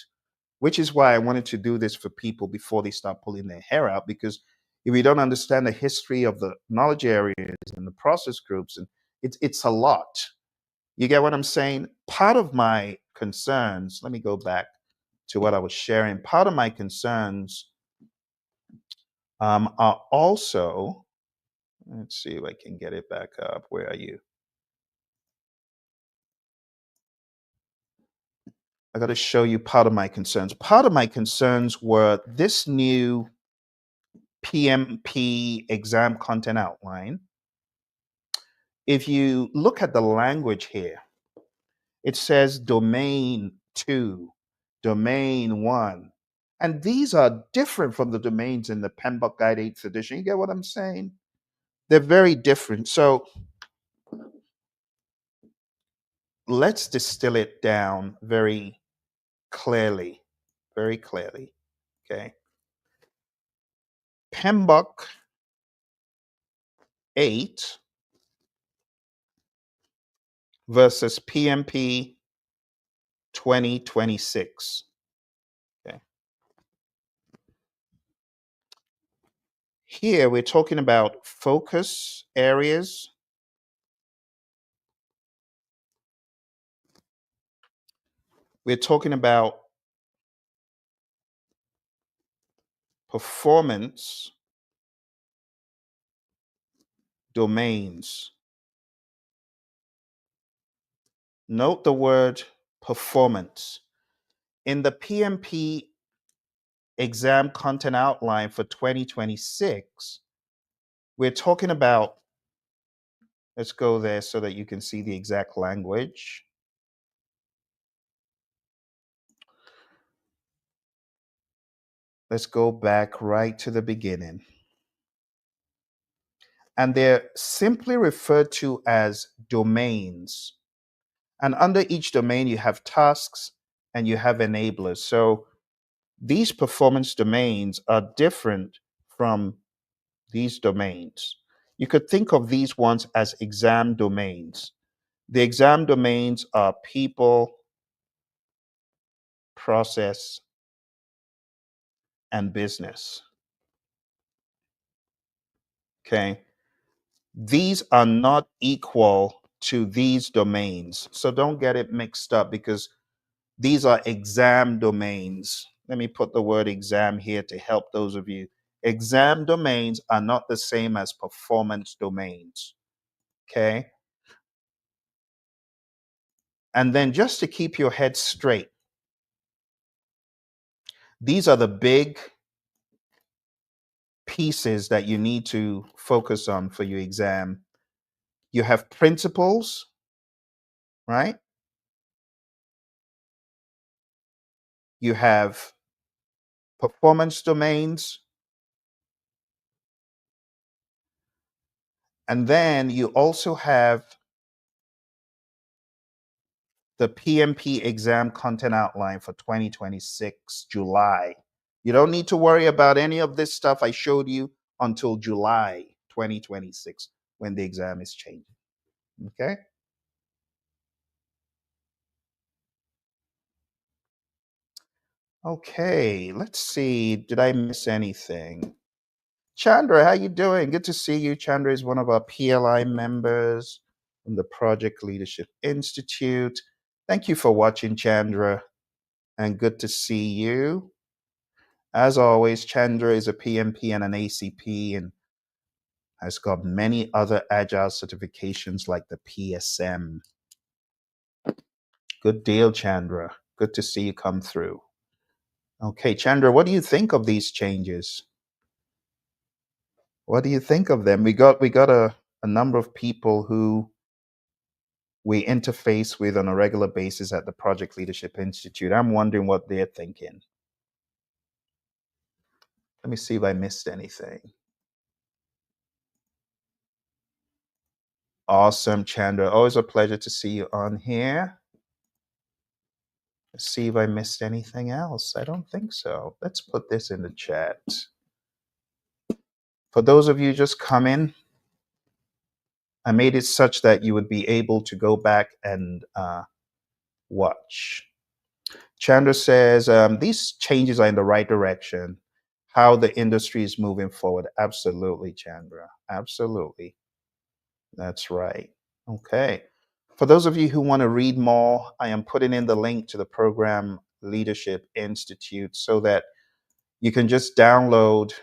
which is why I wanted to do this for people before they start pulling their hair out. Because if you don't understand the history of the knowledge areas and the process groups, and it's a lot. You get what I'm saying? Part of my concerns, let me go back to what I was sharing. Part of my concerns are also, let's see if I can get it back up. Where are you? I got to show you part of my concerns. Part of my concerns were this new PMP exam content outline. If you look at the language here, it says domain 2, domain 1. And these are different from the domains in the PMBOK Guide 8th edition. You get what I'm saying? They're very different. So let's distill it down very clearly. Very clearly. Okay. PMBOK 8 versus PMP 2026. Okay. Here we're talking about focus areas. We're talking about performance domains. Note the word performance. In the PMP exam content outline for 2026, we're talking about, let's go there so that you can see the exact language. Let's go back right to the beginning. And they're simply referred to as domains. And under each domain, you have tasks and you have enablers. So these performance domains are different from these domains. You could think of these ones as exam domains. The exam domains are people, process, and business. Okay. These are not equal to these domains. So don't get it mixed up because these are exam domains. Let me put the word exam here to help those of you. Exam domains are not the same as performance domains. Okay. And then just to keep your head straight, these are the big pieces that you need to focus on for your exam. You have principles, right? You have performance domains, and then you also have the PMP exam content outline for 2026, July. You don't need to worry about any of this stuff I showed you until July 2026 when the exam is changing. Okay? Okay, let's see. Did I miss anything? Chandra, how you doing? Good to see you. Chandra is one of our PLI members from the Project Leadership Institute. Thank you for watching, Chandra, and good to see you. As always, Chandra is a PMP and an ACP and has got many other agile certifications like the PSM. Good deal, Chandra. Good to see you come through. Okay, Chandra, what do you think of these changes? What do you think of them? We got a number of people who we interface with on a regular basis at the Project Leadership Institute. I'm wondering what they're thinking. Let me see if I missed anything. Awesome, Chandra. Always a pleasure to see you on here. Let's see if I missed anything else. I don't think so. Let's put this in the chat. For those of you just coming, I made it such that you would be able to go back and watch. Chandra says, these changes are in the right direction. How the industry is moving forward. Absolutely, Chandra. Absolutely. That's right. Okay. For those of you who want to read more, I am putting in the link to the Program Leadership Institute so that you can just download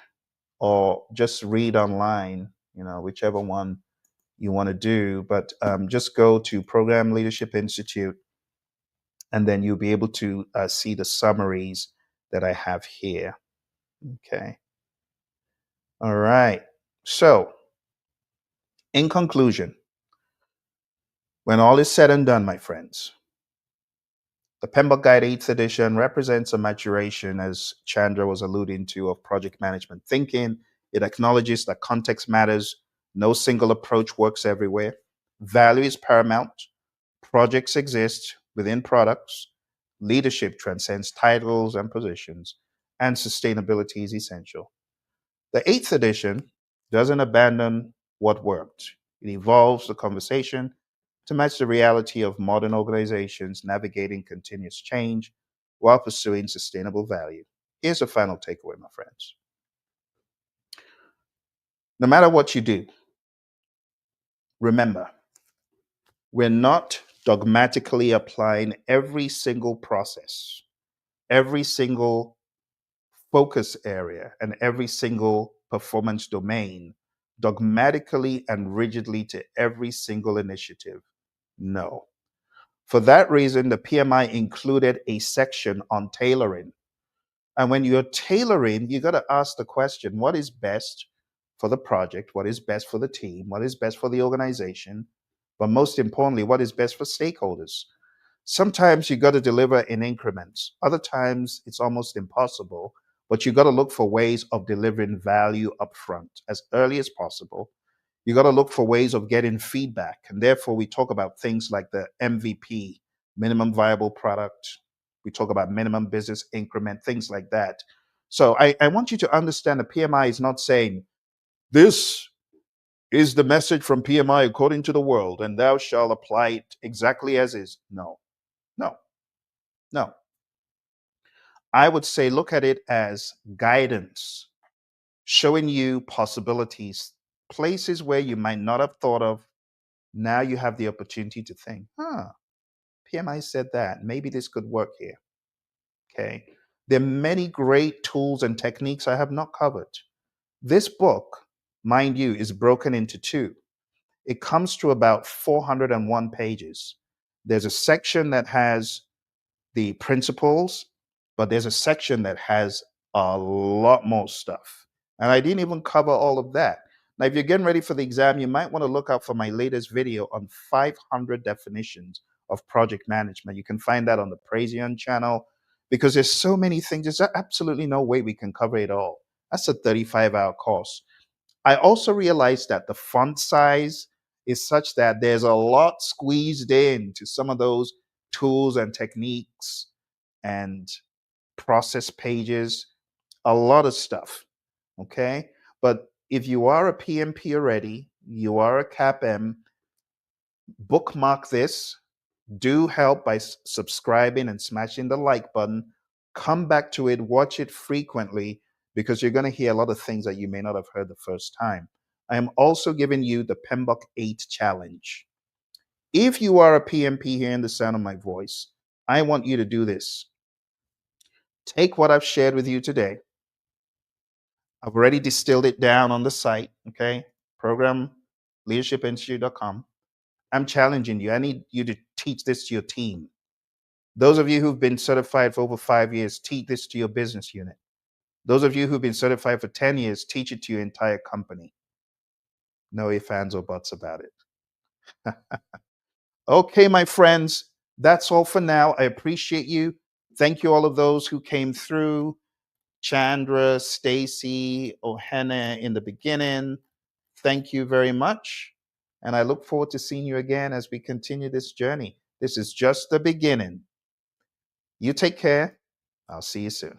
or just read online, whichever one you want to do. But just go to Program Leadership Institute and then you'll be able to see the summaries that I have here. Okay. All right. So, in conclusion, when all is said and done, my friends, the PMBOK Guide 8th edition represents a maturation, as Chandra was alluding to, of project management thinking. It acknowledges that context matters, no single approach works everywhere, value is paramount, projects exist within products, leadership transcends titles and positions, and sustainability is essential. The 8th edition doesn't abandon what worked. It evolves the conversation to match the reality of modern organizations navigating continuous change while pursuing sustainable value. Here's a final takeaway, my friends. No matter what you do, remember, we're not dogmatically applying every single process, every single focus area, and every single performance domain dogmatically and rigidly to every single initiative. No. For that reason, the PMI included a section on tailoring. And when you're tailoring, you got to ask the question, what is best for the project? What is best for the team? What is best for the organization? But most importantly, what is best for stakeholders? Sometimes you got to deliver in increments. Other times it's almost impossible, but you got to look for ways of delivering value upfront as early as possible. You got to look for ways of getting feedback. And therefore, we talk about things like the MVP, minimum viable product, We talk about minimum business increment, things like that. So I want you to understand the PMI is not saying this is the message from PMI according to the world, and thou shalt apply it exactly as is. No, no, no. I would say look at it as guidance, showing you possibilities, places where you might not have thought of. Now you have the opportunity to think, PMI said that. Maybe this could work here. Okay. There are many great tools and techniques I have not covered. This book, mind you, is broken into two. It comes to about 401 pages. There's a section that has the principles, but there's a section that has a lot more stuff. And I didn't even cover all of that. Now, if you're getting ready for the exam, you might want to look out for my latest video on 500 definitions of project management. You can find that on the Praizion channel because there's so many things. There's absolutely no way we can cover it all. That's a 35-hour course. I also realized that the font size is such that there's a lot squeezed in to some of those tools and techniques and process pages, a lot of stuff. Okay. But if you are a PMP already, you are a CAPM, bookmark this. Do help by subscribing and smashing the like button. Come back to it, watch it frequently because you're going to hear a lot of things that you may not have heard the first time. I am also giving you the PMBOK 8 challenge. If you are a PMP hearing the sound of my voice, I want you to do this. Take what I've shared with you today. I've already distilled it down on the site, okay? programleadershipinstitute.com. I'm challenging you. I need you to teach this to your team. Those of you who've been certified for over 5 years, teach this to your business unit. Those of you who've been certified for 10 years, teach it to your entire company. No ifs, ands, or buts about it. Okay, my friends, that's all for now. I appreciate you. Thank you all of those who came through. Chandra, Stacy, Ohana in the beginning. Thank you very much. And I look forward to seeing you again as we continue this journey. This is just the beginning. You take care. I'll see you soon.